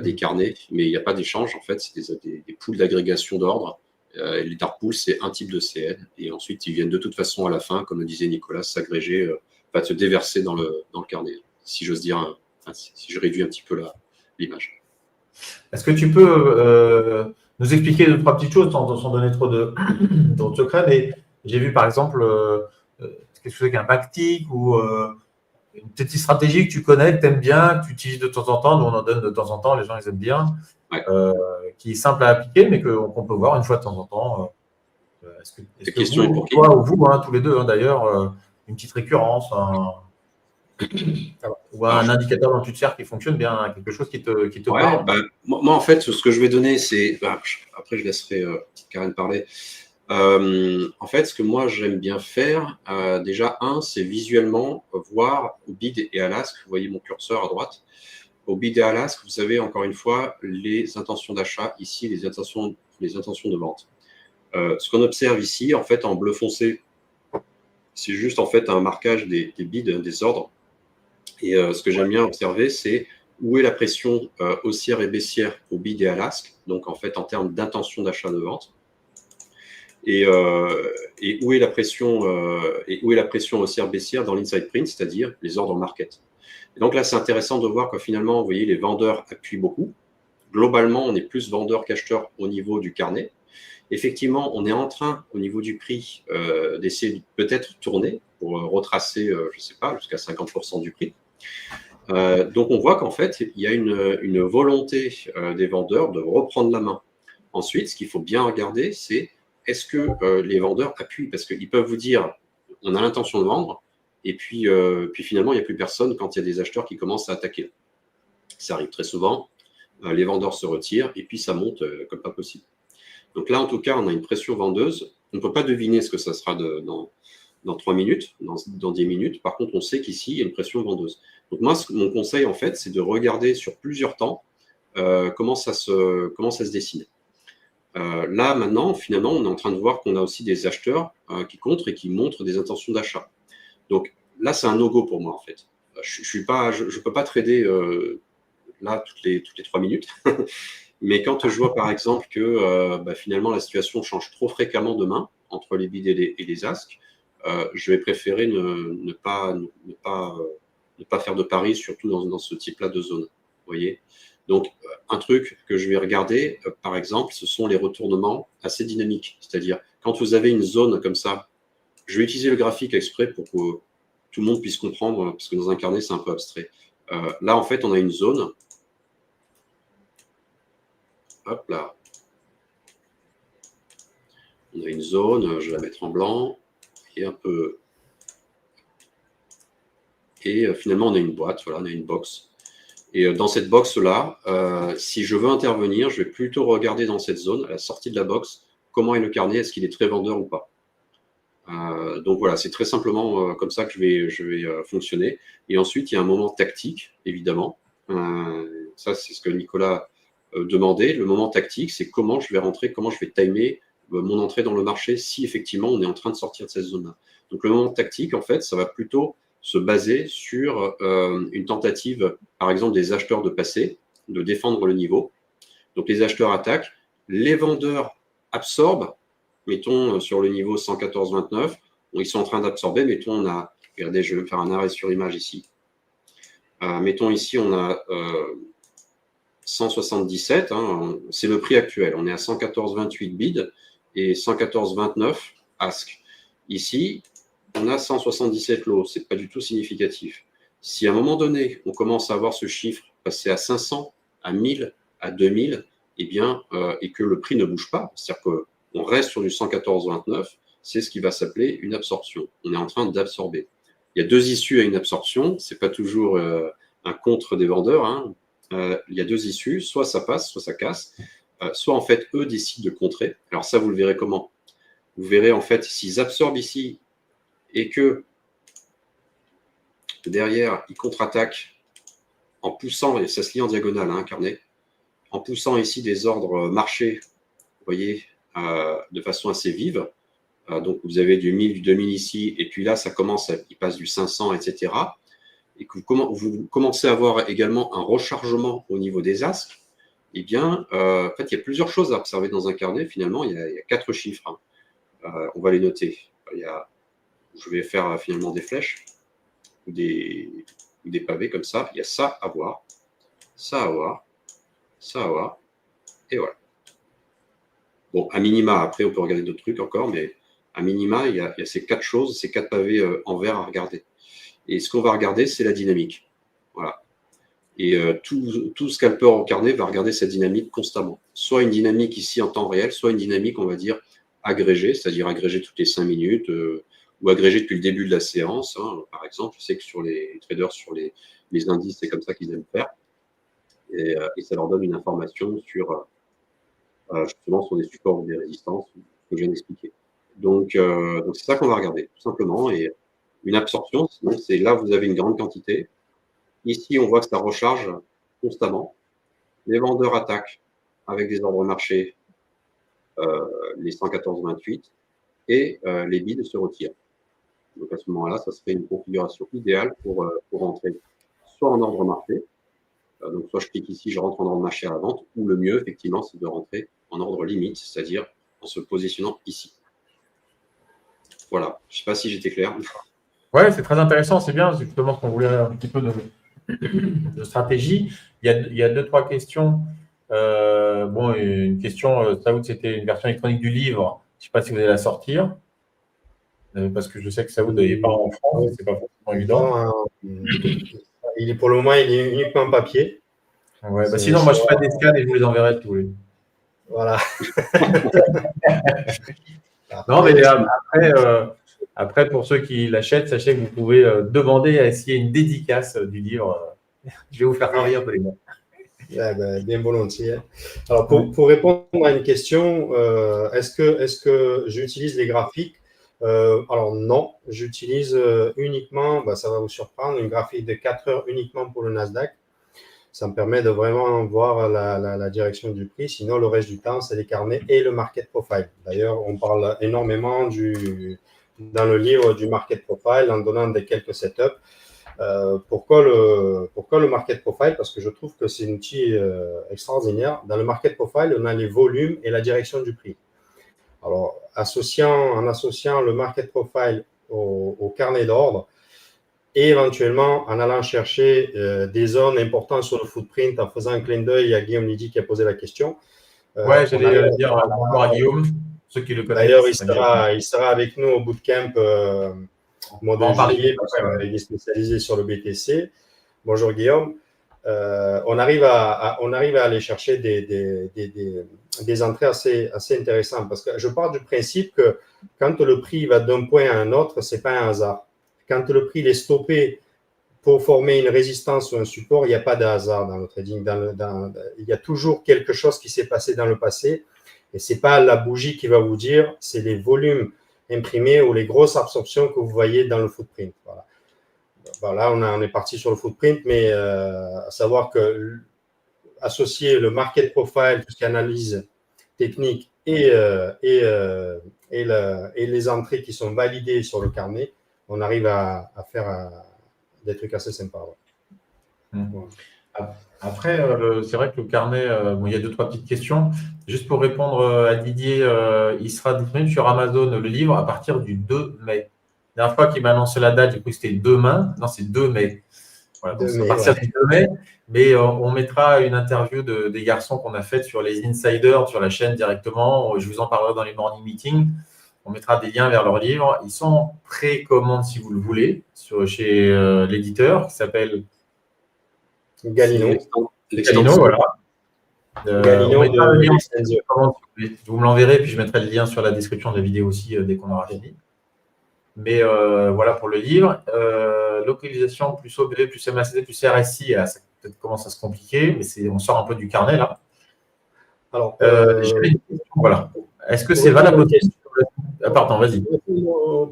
Speaker 3: des carnets, mais il n'y a pas d'échange, en fait, c'est des pools d'agrégation d'ordre. Les dark pools, c'est un type de CN, et ensuite, ils viennent de toute façon à la fin, comme le disait Nicolas, s'agréger, se déverser dans le carnet, si j'ose dire, si je réduis un petit peu l'image.
Speaker 1: Est-ce que tu peux nous expliquer 2-3 petites choses sans donner trop de secrets, mais j'ai vu par exemple… qu'est-ce que c'est qu'un backtick ou une petite stratégie que tu connais, que tu aimes bien, que tu utilises de temps en temps, nous on en donne de temps en temps, les gens ils aiment bien, qui est simple à appliquer, mais qu'on peut voir une fois de temps en temps. Est-ce que vous, toi ou vous, tous les deux d'ailleurs, une petite récurrence, ou un indicateur dont tu te sers qui fonctionne bien, quelque chose qui te parle.
Speaker 3: Moi, en fait, ce que je vais donner, c'est… après, je laisserai Karen parler. En fait, ce que moi j'aime bien faire, déjà, c'est visuellement voir au bid et à l'ask. Vous voyez mon curseur à droite. Au bid et à l'ask, vous avez encore une fois les intentions d'achat, ici les intentions de vente. Ce qu'on observe ici, en fait, en bleu foncé, c'est juste en fait un marquage des bids, des ordres. Et ce que j'aime bien observer, c'est où est la pression haussière et baissière au bid et à l'ask, donc en fait en termes d'intention d'achat de vente. Et où est la pression haussière baissière dans l'inside print, c'est-à-dire les ordres market. Et donc là, c'est intéressant de voir que finalement, vous voyez, les vendeurs appuient beaucoup. Globalement, on est plus vendeur qu'acheteur au niveau du carnet. Effectivement, on est en train, au niveau du prix, d'essayer de peut-être tourner pour retracer, je ne sais pas, jusqu'à 50% du prix. Donc, on voit qu'en fait, il y a une volonté des vendeurs de reprendre la main. Ensuite, ce qu'il faut bien regarder, c'est est-ce que les vendeurs appuient? Parce qu'ils peuvent vous dire, on a l'intention de vendre, et puis finalement, il n'y a plus personne quand il y a des acheteurs qui commencent à attaquer. Ça arrive très souvent, les vendeurs se retirent, et puis ça monte comme pas possible. Donc là, en tout cas, on a une pression vendeuse. On ne peut pas deviner ce que ça sera dans 3 minutes, dans 10 minutes. Par contre, on sait qu'ici, il y a une pression vendeuse. Donc moi, mon conseil, en fait, c'est de regarder sur plusieurs temps comment ça se dessine. Là, maintenant, finalement, on est en train de voir qu'on a aussi des acheteurs qui contrent et qui montrent des intentions d'achat. Donc là, c'est un no-go pour moi, en fait. Je ne peux pas trader là toutes les 3 minutes. Mais quand je vois, par exemple, que finalement, la situation change trop fréquemment de main entre les bids et les asks, je vais préférer ne pas faire de paris, surtout dans ce type-là de zone. Vous voyez ? Donc, un truc que je vais regarder, par exemple, ce sont les retournements assez dynamiques. C'est-à-dire, quand vous avez une zone comme ça, je vais utiliser le graphique exprès pour tout le monde puisse comprendre, parce que dans un carnet, c'est un peu abstrait. Là, en fait, on a une zone. Hop là. On a une zone, je vais la mettre en blanc, et un peu. Et finalement, on a une boîte, voilà, on a une box. Et dans cette box-là, si je veux intervenir, je vais plutôt regarder dans cette zone, à la sortie de la box, comment est le carnet, est-ce qu'il est très vendeur ou pas. Donc voilà, c'est très simplement comme ça que je vais fonctionner. Et ensuite, il y a un moment tactique, évidemment. Ça, c'est ce que Nicolas demandait. Le moment tactique, c'est comment je vais rentrer, comment je vais timer mon entrée dans le marché si effectivement on est en train de sortir de cette zone-là. Donc le moment tactique, en fait, ça va plutôt se baser sur une tentative, par exemple, des acheteurs de passer, de défendre le niveau. Donc les acheteurs attaquent, les vendeurs absorbent, mettons sur le niveau 114,29, ils sont en train d'absorber, mettons on a, regardez, je vais faire un arrêt sur image ici. Mettons ici on a 177, hein, c'est le prix actuel, on est à 114,28 bid et 114,29 ask. Ici, on a 177 lots, c'est pas du tout significatif. Si à un moment donné, on commence à voir ce chiffre passer à 500, à 1000, à 2000, eh bien, et que le prix ne bouge pas, c'est-à-dire qu'on reste sur du 114,29, c'est ce qui va s'appeler une absorption. On est en train d'absorber. Il y a deux issues à une absorption, c'est pas toujours un contre des vendeurs, hein. Il y a deux issues, soit ça passe, soit ça casse, soit en fait, eux décident de contrer. Alors ça, vous le verrez comment? Vous verrez en fait, s'ils absorbent ici, et que derrière, il contre-attaque en poussant, et ça se lit en diagonale, hein, carnet, en poussant ici des ordres marchés, vous voyez, de façon assez vive. Donc, vous avez du 1000, du 2000 ici, et puis là, ça commence, il passe du 500, etc. Et que vous commencez à avoir également un rechargement au niveau des asques, eh bien, en fait, il y a plusieurs choses à observer dans un carnet. Finalement, il y a 4 chiffres. Hein. On va les noter. Je vais faire finalement des flèches ou des pavés comme ça. Il y a ça à voir, ça à voir, ça à voir, et voilà. Bon, à minima, après, on peut regarder d'autres trucs encore, mais à minima, il y a ces 4 choses, ces 4 pavés en vert à regarder. Et ce qu'on va regarder, c'est la dynamique. Voilà. Et tout scalper en carnet va regarder cette dynamique constamment. Soit une dynamique ici en temps réel, soit une dynamique, on va dire, agrégée, c'est-à-dire agrégée toutes les 5 minutes, ou agrégé depuis le début de la séance. Hein. Par exemple, je sais que sur les traders, sur les indices, c'est comme ça qu'ils aiment faire. Et ça leur donne une information sur, justement, sur des supports ou des résistances, que je viens d'expliquer. Donc c'est ça qu'on va regarder, tout simplement. Et une absorption, sinon, c'est là vous avez une grande quantité. Ici, on voit que ça recharge constamment. Les vendeurs attaquent avec des ordres marchés, les 114,28, et les bids se retirent. Donc à ce moment-là, ça serait une configuration idéale pour rentrer soit en ordre marché, donc soit je clique ici, je rentre en ordre marché à la vente, ou le mieux, effectivement, c'est de rentrer en ordre limite, c'est-à-dire en se positionnant ici. Voilà, je ne sais pas si j'étais clair.
Speaker 1: Ouais, c'est très intéressant, c'est bien, c'est justement ce qu'on voulait un petit peu de stratégie. Il y a 2-3 questions. Bon, une question, Saoud, c'était une version électronique du livre. Je ne sais pas si vous allez la sortir. Parce que je sais que Saoud n'est pas en France, c'est pas forcément évident.
Speaker 2: Il est pour le moment, il est uniquement en papier.
Speaker 1: Ouais, bah sinon, moi, je ferai des scans et je vous les enverrai si vous voulez.
Speaker 2: Voilà.
Speaker 1: Non, mais après, pour ceux qui l'achètent, sachez que vous pouvez demander à essayer une dédicace du livre. Je vais vous faire travailler un peu les mains.
Speaker 2: Ouais, ben, bien volontiers. Alors, pour répondre à une question, est-ce que j'utilise les graphiques? Alors, non, j'utilise uniquement, ça va vous surprendre, une graphique de 4 heures uniquement pour le Nasdaq. Ça me permet de vraiment voir la direction du prix. Sinon, le reste du temps, c'est les carnets et le market profile. D'ailleurs, on parle énormément dans le livre du market profile en donnant quelques setups. Pourquoi le market profile? Parce que je trouve que c'est un outil extraordinaire. Dans le market profile, on a les volumes et la direction du prix. Alors, en associant le market profile au carnet d'ordre, et éventuellement en allant chercher des zones importantes sur le footprint, en faisant un clin d'œil à Guillaume Lydie qui a posé la question.
Speaker 1: Ouais, j'allais dire bonjour à Guillaume, ceux qui le connaissent.
Speaker 2: D'ailleurs, il sera avec nous au bootcamp mois
Speaker 1: On va
Speaker 2: de
Speaker 1: en parler.
Speaker 2: juillet, parce qu'il est spécialisé sur le BTC. Bonjour Guillaume. On arrive à aller chercher des entrées assez intéressantes, parce que je pars du principe que quand le prix va d'un point à un autre, ce n'est pas un hasard. Quand le prix est stoppé pour former une résistance ou un support, il n'y a pas de hasard dans le trading. Il y a toujours quelque chose qui s'est passé dans le passé, et ce n'est pas la bougie qui va vous dire, c'est les volumes imprimés ou les grosses absorptions que vous voyez dans le footprint. Voilà. Bon, là, on est parti sur le footprint, mais à savoir que associer le market profile, tout ce qui est analyse technique et les entrées qui sont validées sur le carnet, on arrive à faire des trucs assez sympas. Ouais.
Speaker 1: Après, c'est vrai que le carnet, il y a 2-3 petites questions. Juste pour répondre à Didier, il sera disponible sur Amazon, le livre, à partir du 2 mai. La dernière fois qu'il m'a annoncé la date, j'ai cru que c'était demain. Non, c'est 2 mai. Voilà, donc c'est à partir du 2 mai. Mais on mettra une interview des garçons qu'on a faite sur les insiders, sur la chaîne directement. Je vous en parlerai dans les morning meetings. On mettra des liens vers leurs livres. Ils sont en précommande, si vous le voulez, chez l'éditeur qui s'appelle
Speaker 2: Galino.
Speaker 1: Galino, voilà.
Speaker 2: Galino
Speaker 1: vous me l'enverrez, puis je mettrai le lien sur la description de la vidéo aussi dès qu'on aura fini. Mais voilà pour le livre. Localisation plus OBV, plus MACD, plus RSI, là, ça peut-être commence à se compliquer, mais on sort un peu du carnet là.
Speaker 2: Alors,
Speaker 1: voilà. Est-ce que c'est valable? Pardon, vas-y.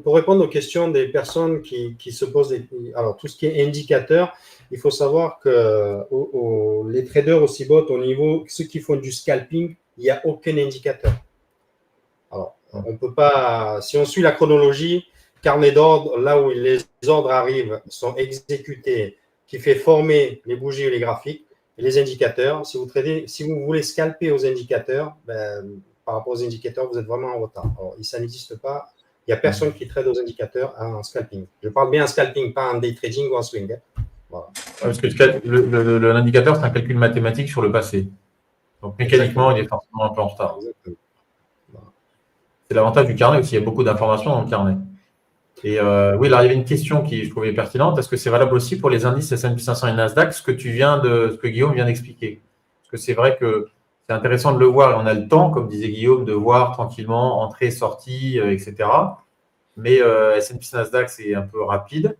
Speaker 2: Pour répondre aux questions des personnes qui se posent alors, tout ce qui est indicateur, il faut savoir que les traders au CBOT, au niveau, ceux qui font du scalping, il n'y a aucun indicateur. Alors, on peut pas, si on suit la chronologie, carnet d'ordre, là où les ordres arrivent, sont exécutés, qui fait former les bougies et les graphiques, et les indicateurs. Si vous voulez scalper aux indicateurs, par rapport aux indicateurs, vous êtes vraiment en retard. Alors, ça n'existe pas. Il n'y a personne qui trade aux indicateurs en scalping. Je parle bien en scalping, pas en day trading ou en swing. Voilà.
Speaker 1: Parce que l'indicateur, c'est un calcul mathématique sur le passé. Donc, mécaniquement, il est forcément un peu en retard. Voilà. C'est l'avantage du carnet aussi. Il y a beaucoup d'informations dans le carnet. Et oui, alors il y avait une question qui je trouvais pertinente. Est-ce que c'est valable aussi pour les indices S&P 500 et Nasdaq, ce que Guillaume vient d'expliquer? Parce que c'est vrai que c'est intéressant de le voir et on a le temps, comme disait Guillaume, de voir tranquillement entrée, sortie, etc. Mais S&P Nasdaq, c'est un peu rapide.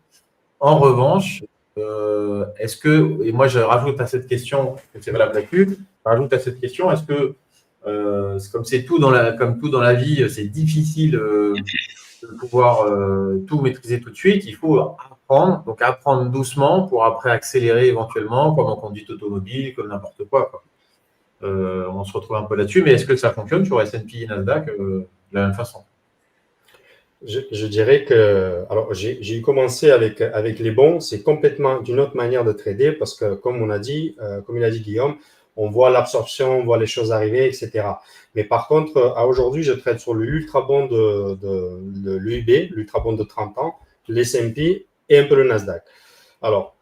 Speaker 1: En revanche, est-ce que, et moi je rajoute à cette question, que c'est valable là-dessus, je rajoute à cette question, est-ce que, comme tout dans la vie, c'est difficile de pouvoir tout maîtriser tout de suite, il faut apprendre, donc apprendre doucement pour après accélérer éventuellement, comme en conduite automobile, comme n'importe quoi. On se retrouve un peu là-dessus, mais est-ce que ça fonctionne sur S&P et Nasdaq de la même façon?
Speaker 2: Je dirais que, alors j'ai commencé avec les bons, c'est complètement d'une autre manière de trader parce que, comme il a dit Guillaume, on voit l'absorption, on voit les choses arriver, etc. Mais par contre, à aujourd'hui, je trade sur l'ultra bon de l'UIB, l'ultra bon de 30 ans, l'S&P et un peu le Nasdaq. Alors,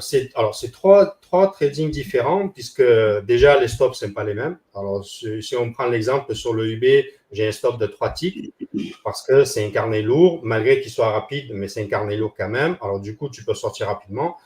Speaker 2: c'est trois tradings différents puisque déjà les stops ne sont pas les mêmes. Alors, si on prend l'exemple sur le UB, j'ai un stop de 3 ticks parce que c'est un carnet lourd, malgré qu'il soit rapide, mais c'est un carnet lourd quand même. Alors, du coup, tu peux sortir rapidement.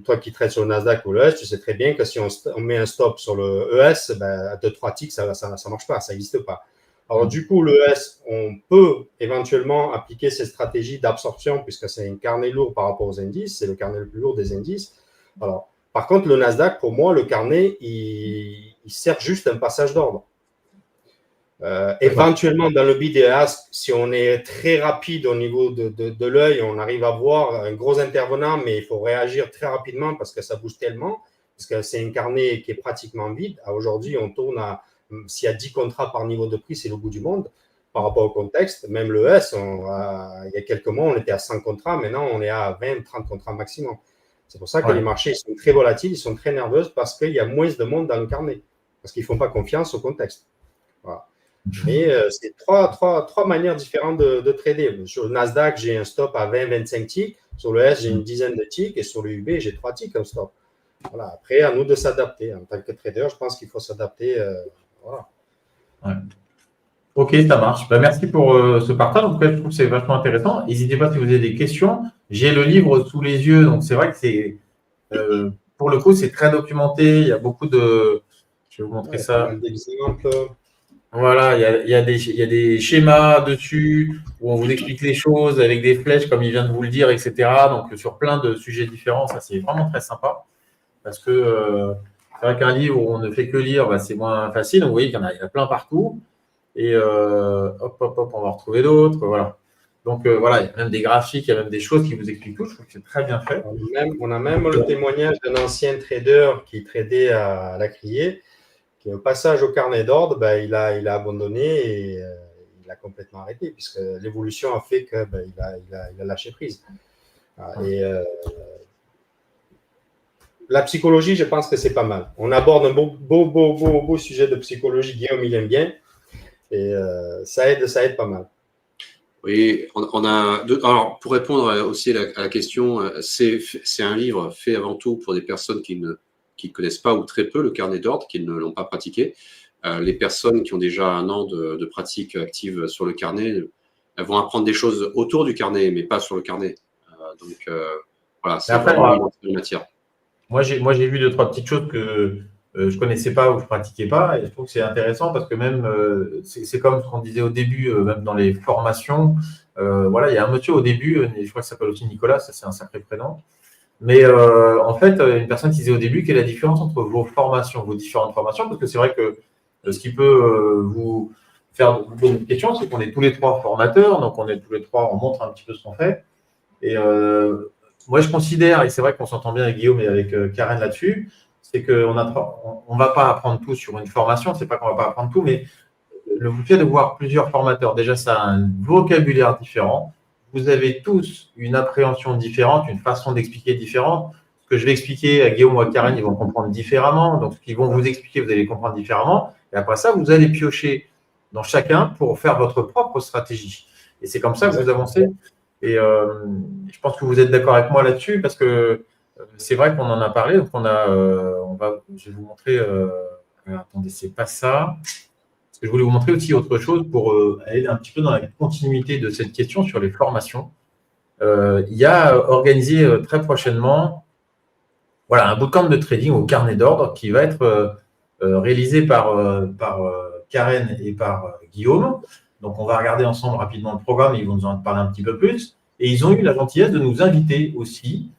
Speaker 2: Toi qui traites sur le Nasdaq ou l'ES, tu sais très bien que si on met un stop sur le ES, de 3 ticks, ça ne marche pas, ça n'existe pas. Alors, du coup, l'ES, on peut éventuellement appliquer ces stratégies d'absorption puisque c'est un carnet lourd par rapport aux indices, c'est le carnet le plus lourd des indices. Alors, par contre, le Nasdaq, pour moi, le carnet, il sert juste un passage d'ordre. Éventuellement, dans le bid et ask, si on est très rapide au niveau de l'œil, on arrive à voir un gros intervenant, mais il faut réagir très rapidement parce que ça bouge tellement, parce que c'est un carnet qui est pratiquement vide. Aujourd'hui, on tourne s'il y a 10 contrats par niveau de prix, c'est le bout du monde par rapport au contexte. Même le S, il y a quelques mois, on était à 100 contrats, maintenant on est à 20, 30 contrats maximum. C'est pour ça que les marchés sont très volatiles, ils sont très nerveux parce qu'il y a moins de monde dans le carnet, parce qu'ils ne font pas confiance au contexte. Voilà. Mais c'est trois manières différentes de trader. Sur le Nasdaq, j'ai un stop à 20-25 ticks. Sur le S, j'ai une dizaine de ticks. Et sur le UB, j'ai 3 ticks comme stop. Voilà. Après, à nous de s'adapter. En tant que trader, je pense qu'il faut s'adapter. Voilà.
Speaker 1: Ouais. Ok, ça marche. Bah, merci pour ce partage. En tout cas, je trouve que c'est vachement intéressant. N'hésitez pas si vous avez des questions. J'ai le livre sous les yeux, donc c'est vrai que pour le coup, c'est très documenté. Il y a beaucoup de. Je vais vous montrer
Speaker 2: Ouais, pas
Speaker 1: ça.
Speaker 2: mal d'exemples.
Speaker 1: Voilà, il y a des schémas dessus où on vous explique les choses avec des flèches, comme il vient de vous le dire, etc. Donc, sur plein de sujets différents, ça, c'est vraiment très sympa. Parce que c'est vrai qu'un livre où on ne fait que lire, bah, c'est moins facile. Donc, vous voyez qu'il y en a plein partout. Et hop, hop, hop, on va en retrouver d'autres. Voilà. Donc, voilà, il y a même des graphiques, il y a même des choses qui vous expliquent tout. Je trouve que c'est très bien fait.
Speaker 2: On a même le témoignage d'un ancien trader qui tradait à la criée, qui au passage au carnet d'ordre, il a abandonné et il a complètement arrêté, puisque l'évolution a fait qu'il il a lâché prise. Et la psychologie, je pense que c'est pas mal. On aborde un beau sujet de psychologie. Guillaume, il aime bien. Et ça aide pas mal.
Speaker 3: Oui, alors pour répondre aussi à la question, c'est un livre fait avant tout pour des personnes qui ne connaissent pas ou très peu le carnet d'ordre, qui ne l'ont pas pratiqué. Les personnes qui ont déjà un an de pratique active sur le carnet, elles vont apprendre des choses autour du carnet, mais pas sur le carnet. Donc voilà, c'est
Speaker 1: Après,
Speaker 3: vraiment une matière.
Speaker 1: moi, j'ai vu deux, trois petites choses que je ne connaissais pas ou je ne pratiquais pas. Et je trouve que c'est intéressant parce que même, c'est comme ce qu'on disait au début, même dans les formations. Voilà, il y a un monsieur au début, je crois qu'il s'appelle aussi Nicolas, ça c'est un sacré prénom. Mais en fait, une personne qui disait au début quelle est la différence entre vos formations, vos différentes formations, parce que c'est vrai que ce qui peut vous faire vous poser une question, c'est qu'on est tous les trois formateurs, donc on est tous les trois, on montre un petit peu ce qu'on fait. Et moi, je considère, et c'est vrai qu'on s'entend bien avec Guillaume et avec Karen là-dessus, c'est qu'on ne va pas apprendre tout sur une formation, c'est pas qu'on ne va pas apprendre tout, mais le fait de voir plusieurs formateurs, déjà, ça a un vocabulaire différent. Vous avez tous une appréhension différente, une façon d'expliquer différente. Ce que je vais expliquer à Guillaume ou à Karen, ils vont comprendre différemment. Donc, ce qu'ils vont vous expliquer, vous allez comprendre différemment. Et après ça, vous allez piocher dans chacun pour faire votre propre stratégie. Et c'est comme ça que vous avancez. Et je pense que vous êtes d'accord avec moi là-dessus parce que c'est vrai qu'on en a parlé. Donc, je vais vous montrer. Attendez, c'est pas ça. Parce que je voulais vous montrer aussi autre chose pour aller un petit peu dans la continuité de cette question sur les formations. Il y a organisé très prochainement un bootcamp de trading au carnet d'ordre qui va être réalisé par Karen et par Guillaume. Donc, on va regarder ensemble rapidement le programme et ils vont nous en parler un petit peu plus. Et ils ont eu la gentillesse de nous inviter aussi.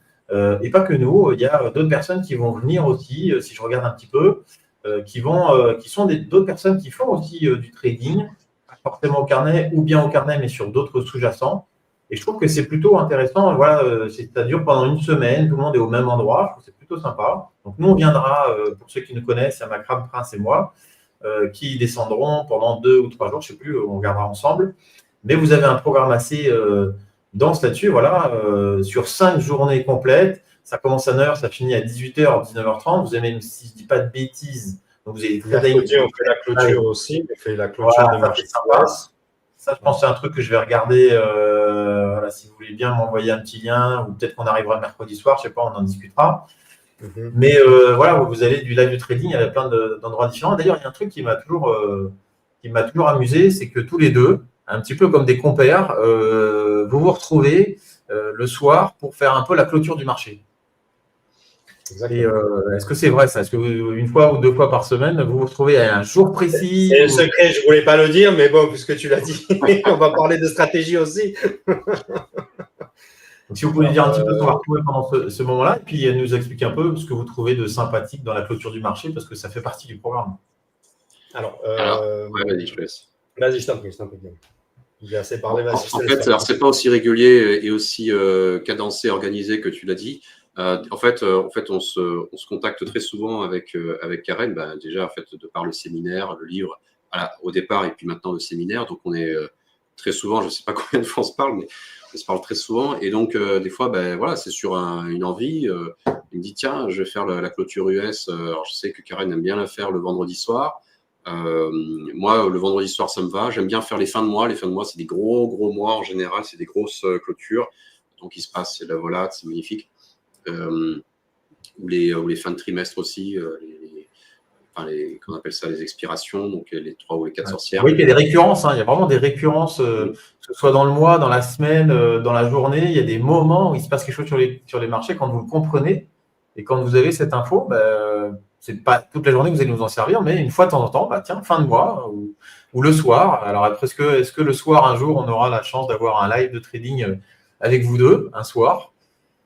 Speaker 1: Et pas que nous, il y a d'autres personnes qui vont venir aussi, si je regarde un petit peu, qui sont d'autres personnes qui font aussi du trading, pas forcément au carnet ou bien au carnet, mais sur d'autres sous-jacents. Et je trouve que c'est plutôt intéressant. Voilà, ça dure pendant une semaine, tout le monde est au même endroit. Je trouve que c'est plutôt sympa. Donc, nous, on viendra, pour ceux qui nous connaissent, il y a Macram, Prince et moi, qui descendront pendant 2 ou 3 jours, je ne sais plus, on regardera ensemble. Mais vous avez un programme assez dense là-dessus, voilà, sur 5 journées complètes. Ça commence à 9h, ça finit à 18h, 19h30. Vous avez même, si je ne dis pas de bêtises, donc vous avez
Speaker 2: Mercredi, on fait la clôture aussi. On fait la clôture de marché.
Speaker 1: Ça, je pense que c'est un truc que je vais regarder. Voilà, si vous voulez bien m'envoyer un petit lien, ou peut-être qu'on arrivera mercredi soir, je ne sais pas, on en discutera. Mais voilà, vous allez du live de trading, il y a plein d'endroits différents. D'ailleurs, il y a un truc qui m'a toujours amusé, c'est que tous les deux, un petit peu comme des compères, vous vous retrouvez le soir pour faire un peu la clôture du marché. Et est-ce que c'est vrai ça? Est-ce que une fois ou 2 fois par semaine, vous vous retrouvez à un jour précis?
Speaker 2: C'est un secret, je ne voulais pas le dire, mais bon, puisque tu l'as dit, on va parler de stratégie aussi.
Speaker 1: Donc, si vous pouvez dire un petit peu ce qu'on va retrouver pendant ce moment-là, et puis nous expliquer un peu ce que vous trouvez de sympathique dans la clôture du marché, parce que ça fait partie du programme.
Speaker 2: Alors,
Speaker 3: vas-y, je te laisse.
Speaker 2: Vas-y, je t'en prie. J'ai assez parlé, vas-y.
Speaker 3: En fait, alors c'est pas aussi régulier et aussi cadencé, organisé que tu l'as dit. En fait, on se contacte très souvent avec Karen, déjà en fait, de par le séminaire, le livre, voilà, au départ, et puis maintenant le séminaire. Donc, on est très souvent, je ne sais pas combien de fois on se parle, mais on se parle très souvent. Et donc, des fois, voilà, c'est sur une envie. Il me dit, tiens, je vais faire la clôture US. Alors, je sais que Karen aime bien la faire le vendredi soir. Moi, le vendredi soir, ça me va. J'aime bien faire les fins de mois. Les fins de mois, c'est des gros mois en général. C'est des grosses clôtures. Donc, il se passe, c'est de la volate, c'est magnifique. Ou les fins de trimestre aussi. qu'on appelle ça les expirations, donc les 3 ou les 4 sorcières.
Speaker 1: Oui, il y a des récurrences, hein. Il y a vraiment des récurrences, que ce soit dans le mois, dans la semaine, dans la journée. Il y a des moments où il se passe quelque chose sur les marchés quand vous le comprenez et quand vous avez cette info. C'est pas toute la journée que vous allez nous en servir, mais une fois de temps en temps, tiens, fin de mois ou le soir. Alors après, est-ce que le soir, un jour, on aura la chance d'avoir un live de trading avec vous deux, un soir?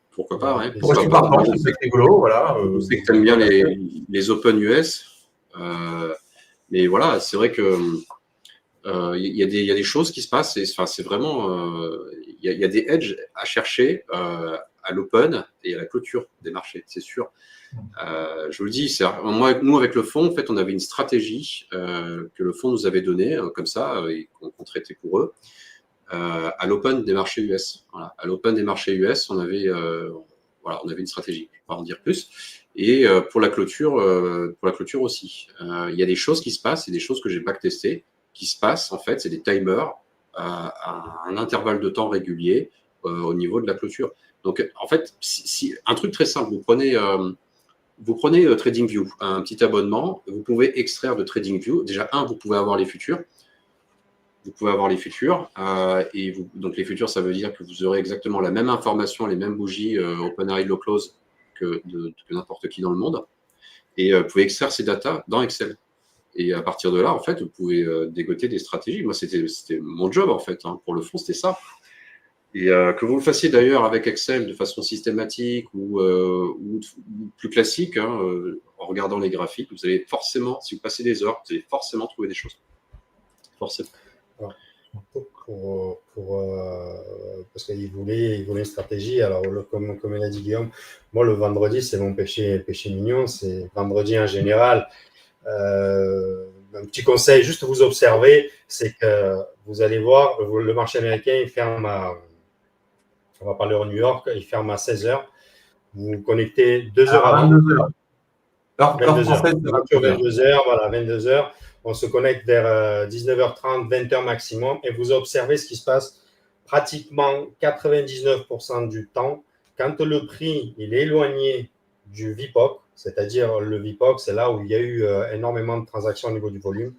Speaker 3: Pourquoi pas, ouais.
Speaker 1: Pour le partant, je sais que c'est rigolo, voilà.
Speaker 3: Je sais que tu aimes bien les Open US. Mais voilà, c'est vrai que il y a des choses qui se passent. C'est vraiment, il y a des edges à chercher à l'open et à la clôture des marchés, c'est sûr. Je vous le dis, nous avec le fonds, en fait, on avait une stratégie que le fonds nous avait donnée comme ça et qu'on traitait pour eux à l'open des marchés US. Voilà. À l'open des marchés US, on avait une stratégie. Je ne vais pas en dire plus. Et pour la clôture aussi. Il y a des choses qui se passent, c'est des choses que j'ai backtestées, qui se passent en fait, c'est des timers à un intervalle de temps régulier au niveau de la clôture. Donc en fait, un truc très simple, vous prenez TradingView, un petit abonnement, vous pouvez extraire de TradingView. Déjà, vous pouvez avoir les futurs. Donc les futurs, ça veut dire que vous aurez exactement la même information, les mêmes bougies open high, low close que n'importe qui dans le monde. Et vous pouvez extraire ces datas dans Excel. Et à partir de là, en fait, vous pouvez dégoter des stratégies. Moi, c'était mon job, en fait. Pour le fond, c'était ça. Et que vous le fassiez d'ailleurs avec Excel de façon systématique ou plus classique, en regardant les graphiques, vous allez forcément, si vous passez des heures, vous allez forcément trouver des choses. Forcément.
Speaker 2: Parce qu'il voulait une stratégie. Alors, comme l'a dit Guillaume, moi, le vendredi, c'est mon péché mignon. C'est vendredi en général. Un petit conseil, juste vous observer, c'est que vous allez voir, le marché américain, il ferme on va parler au New York, il ferme à 16h. Vous connectez 2 heures avant.
Speaker 1: 22h.
Speaker 2: 22h, voilà, 22h. On se connecte vers 19h30, 20h maximum et vous observez ce qui se passe pratiquement 99% du temps. Quand le prix il est éloigné du VPOC, c'est-à-dire le VPOC, c'est là où il y a eu énormément de transactions au niveau du volume,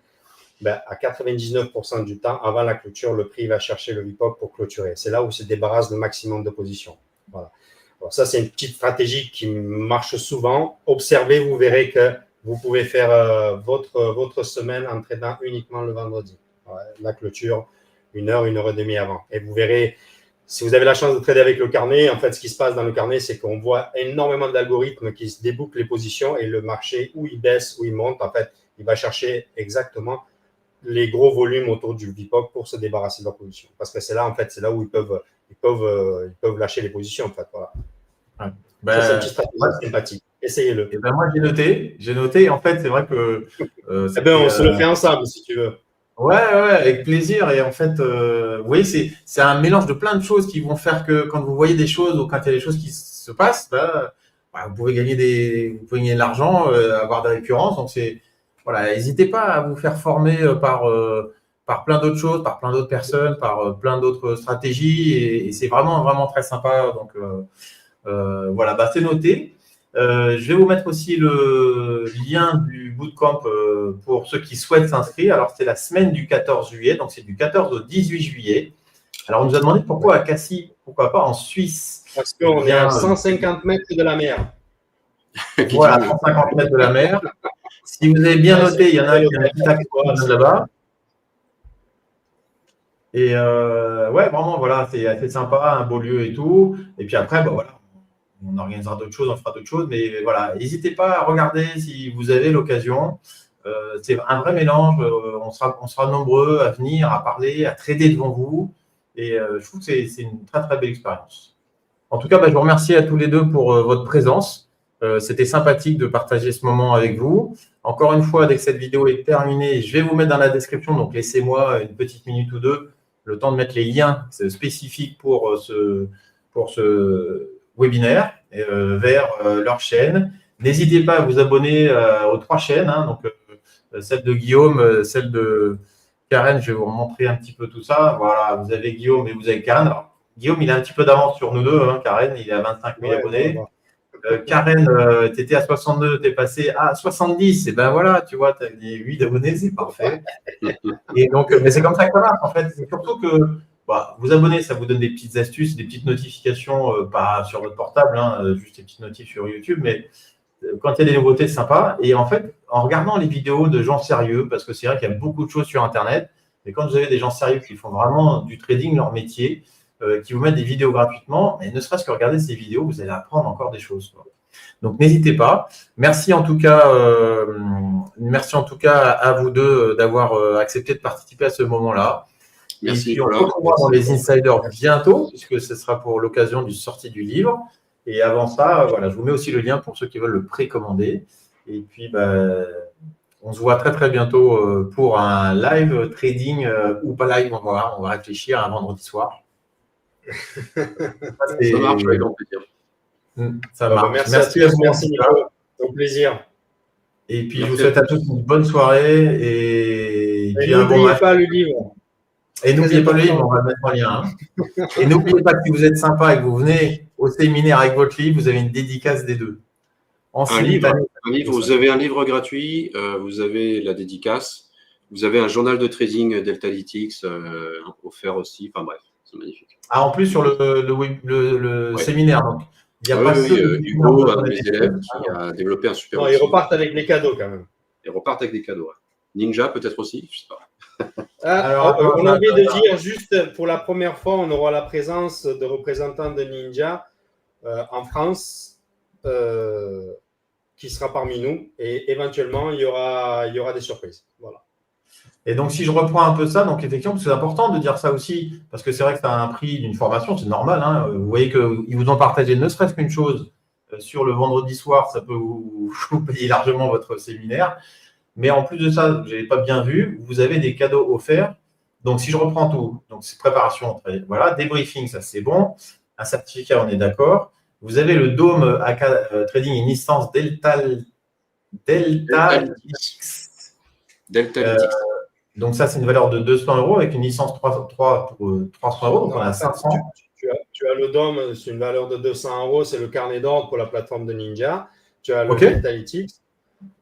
Speaker 2: à 99% du temps, avant la clôture, le prix va chercher le VPOC pour clôturer. C'est là où il se débarrasse le maximum de positions. Voilà. Alors ça, c'est une petite stratégie qui marche souvent. Observez, vous verrez que vous pouvez faire votre semaine en tradant uniquement le vendredi. La clôture, 1 heure et demie avant. Et vous verrez, si vous avez la chance de trader avec le carnet, en fait, ce qui se passe dans le carnet, c'est qu'on voit énormément d'algorithmes qui se débouclent les positions et le marché, où il baisse, où il monte, en fait, il va chercher exactement les gros volumes autour du VPOC pour se débarrasser de leur position. Parce que c'est là, en fait, c'est là où ils peuvent lâcher les positions, en fait. Voilà. Ça, c'est une petite stratégie sympathique. Essayez-le.
Speaker 1: Et moi, j'ai noté. En fait, c'est vrai que.
Speaker 2: On se le fait ensemble, si tu veux.
Speaker 1: Ouais, avec plaisir. Et en fait, vous voyez, c'est un mélange de plein de choses qui vont faire que quand vous voyez des choses ou quand il y a des choses qui se passent, vous pouvez gagner de l'argent, avoir des récurrences. Donc, n'hésitez pas à vous faire former par plein d'autres choses, par plein d'autres personnes, par plein d'autres stratégies. Et c'est vraiment, vraiment très sympa. Donc, c'est noté. Je vais vous mettre aussi le lien du bootcamp pour ceux qui souhaitent s'inscrire. Alors, c'est la semaine du 14 juillet, donc c'est du 14 au 18 juillet. Alors, on nous a demandé pourquoi à Cassis, pourquoi pas en Suisse?
Speaker 2: Parce qu'on est à 150 mètres de la mer.
Speaker 1: Voilà, 150 mètres de la mer. Si vous avez bien noté, il y en a qui a un petit accent là-bas. Et vraiment, voilà, c'est assez sympa, un beau lieu et tout. Et puis après, on organisera d'autres choses, on fera d'autres choses. Mais voilà, n'hésitez pas à regarder si vous avez l'occasion. C'est un vrai mélange. On sera nombreux à venir, à parler, à trader devant vous. Et je trouve que c'est une très, très belle expérience. En tout cas, je vous remercie à tous les deux pour votre présence. C'était sympathique de partager ce moment avec vous. Encore une fois, dès que cette vidéo est terminée, je vais vous mettre dans la description. Donc, laissez-moi une petite minute ou deux, le temps de mettre les liens spécifiques pour ce webinaire vers leur chaîne. N'hésitez pas à vous abonner aux 3 chaînes, donc celle de Guillaume, celle de Karen. Je vais vous remontrer un petit peu tout ça. Voilà, vous avez Guillaume et vous avez Karen. Alors, Guillaume, il a un petit peu d'avance sur nous deux. Karen, il est à 25 000 abonnés. Karen, tu étais à 62, tu es passé à 70. Et ben voilà, tu vois, tu as des 8 abonnés, c'est parfait. Et donc, mais c'est comme ça que ça marche, en fait. C'est surtout que vous abonner, ça vous donne des petites astuces, des petites notifications, pas sur votre portable, hein, juste des petites notifs sur YouTube, mais quand il y a des nouveautés, c'est sympa. Et en fait, en regardant les vidéos de gens sérieux, parce que c'est vrai qu'il y a beaucoup de choses sur Internet, mais quand vous avez des gens sérieux qui font vraiment du trading, leur métier, qui vous mettent des vidéos gratuitement, et ne serait-ce que regarder ces vidéos, vous allez apprendre encore des choses, quoi. Donc, n'hésitez pas. Merci en tout cas à vous deux d'avoir accepté de participer à ce moment-là.
Speaker 3: Merci.
Speaker 1: Et puis, on se retrouvera dans les Insiders bientôt, puisque ce sera pour l'occasion du sortie du livre. Et avant ça, voilà, je vous mets aussi le lien pour ceux qui veulent le précommander. Et puis, on se voit très, très bientôt pour un live trading ou pas live. On va réfléchir à un vendredi soir.
Speaker 3: Ça marche avec grand plaisir.
Speaker 1: Ça marche.
Speaker 2: Merci à vous. Merci, Nico. Au plaisir.
Speaker 1: Et puis, je vous souhaite à tous une bonne soirée. Et puis, un bon match.
Speaker 2: N'oubliez pas le livre.
Speaker 1: Et n'oubliez pas le livre, on va le mettre en lien. Hein. Et n'oubliez pas que si vous êtes sympa et que vous venez au séminaire avec votre livre, vous avez une dédicace des deux.
Speaker 3: Un livre, vous avez un livre gratuit, vous avez la dédicace, vous avez un journal de trading Deltalytics offert aussi. Enfin bref, c'est magnifique.
Speaker 1: Ah, en plus sur le séminaire, donc.
Speaker 3: Il y a pas Hugo, un de mes élèves, qui a développé un super.
Speaker 2: Non, ils repartent avec les cadeaux quand même.
Speaker 3: Ils repartent avec des cadeaux. Ouais. Ninja peut-être aussi, je sais pas.
Speaker 2: On a oublié de dire, juste pour la première fois, on aura la présence de représentants de Ninja en France qui sera parmi nous et éventuellement il y aura des surprises. Voilà.
Speaker 1: Et donc, si je reprends un peu ça, donc effectivement, c'est important de dire ça aussi, parce que c'est vrai que ça a un prix d'une formation, c'est normal. Hein, vous voyez qu'ils vous ont partagé ne serait-ce qu'une chose sur le vendredi soir, ça peut vous payer largement votre séminaire. Mais en plus de ça, je n'avais pas bien vu, vous avez des cadeaux offerts. Donc, si je reprends tout, donc c'est préparation, voilà, débriefing, ça c'est bon. Un certificat, on est d'accord. Vous avez le Dome Trading, une licence Deltalytics. Donc, ça, c'est une valeur de 200 € avec une licence 3 pour 300 €. Donc, on a 500.
Speaker 2: Tu as le Dome, c'est une valeur de 200 €. C'est le carnet d'ordre pour la plateforme de Ninja. Tu as le Deltalytics.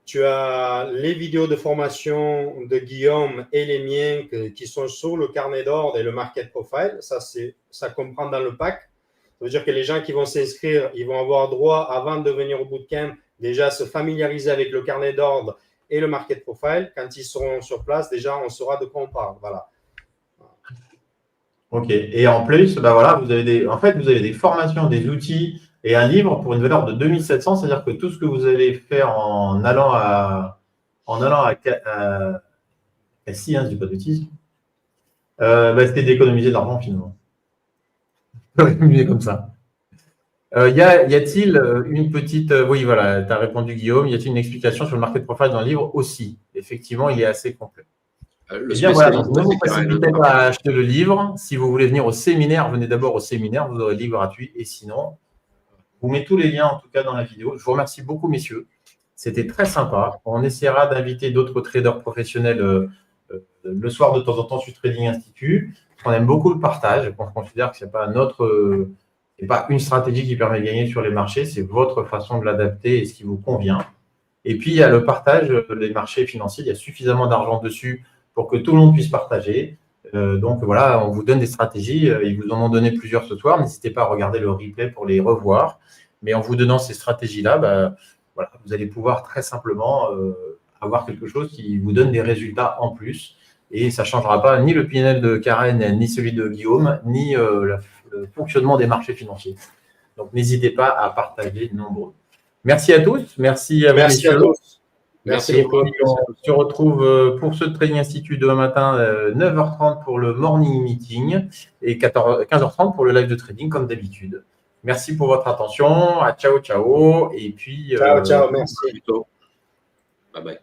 Speaker 2: Tu as les vidéos de formation de Guillaume et les miens qui sont sur le carnet d'ordre et le market profile. Ça comprend dans le pack. Ça veut dire que les gens qui vont s'inscrire, ils vont avoir droit, avant de venir au bootcamp, déjà se familiariser avec le carnet d'ordre et le market profile. Quand ils seront sur place, déjà, on saura de quoi on parle. Voilà.
Speaker 1: OK. Et en plus, voilà, vous avez des formations, des outils et un livre pour une valeur de 2700. C'est-à-dire que tout ce que vous allez faire en allant à Cassis, je ne dis pas de bêtises, c'était d'économiser de l'argent finalement. Mieux comme ça. Y a-t-il une petite… oui, voilà, tu as répondu Guillaume. Y a-t-il une explication sur le market profile dans le livre aussi? Effectivement, il est assez complet. Voilà, donc ne vous précipitez pas à acheter le livre. Si vous voulez venir au séminaire, venez d'abord au séminaire, vous aurez le livre gratuit. Et sinon, je vous mets tous les liens en tout cas dans la vidéo. Je vous remercie beaucoup, messieurs. C'était très sympa. On essaiera d'inviter d'autres traders professionnels le soir de temps en temps sur Trading Institute. On aime beaucoup le partage. On considère que ce n'est pas pas une stratégie qui permet de gagner sur les marchés, c'est votre façon de l'adapter et ce qui vous convient. Et puis, il y a le partage des marchés financiers. Il y a suffisamment d'argent dessus pour que tout le monde puisse partager. Donc, voilà, on vous donne des stratégies. Ils vous en ont donné plusieurs ce soir. N'hésitez pas à regarder le replay pour les revoir. Mais en vous donnant ces stratégies-là, voilà, vous allez pouvoir très simplement avoir quelque chose qui vous donne des résultats en plus. Et ça ne changera pas ni le PNL de Karen, ni celui de Guillaume, ni le fonctionnement des marchés financiers. Donc, n'hésitez pas à partager nombreux. Merci à tous. Merci à vous, messieurs.
Speaker 2: Merci beaucoup.
Speaker 1: On se retrouve pour ce Trading Institute demain matin, 9h30 pour le morning meeting et 15h30 pour le live de trading, comme d'habitude. Merci pour votre attention. Ciao, ciao. Et puis,
Speaker 2: ciao, merci.
Speaker 3: Bye bye.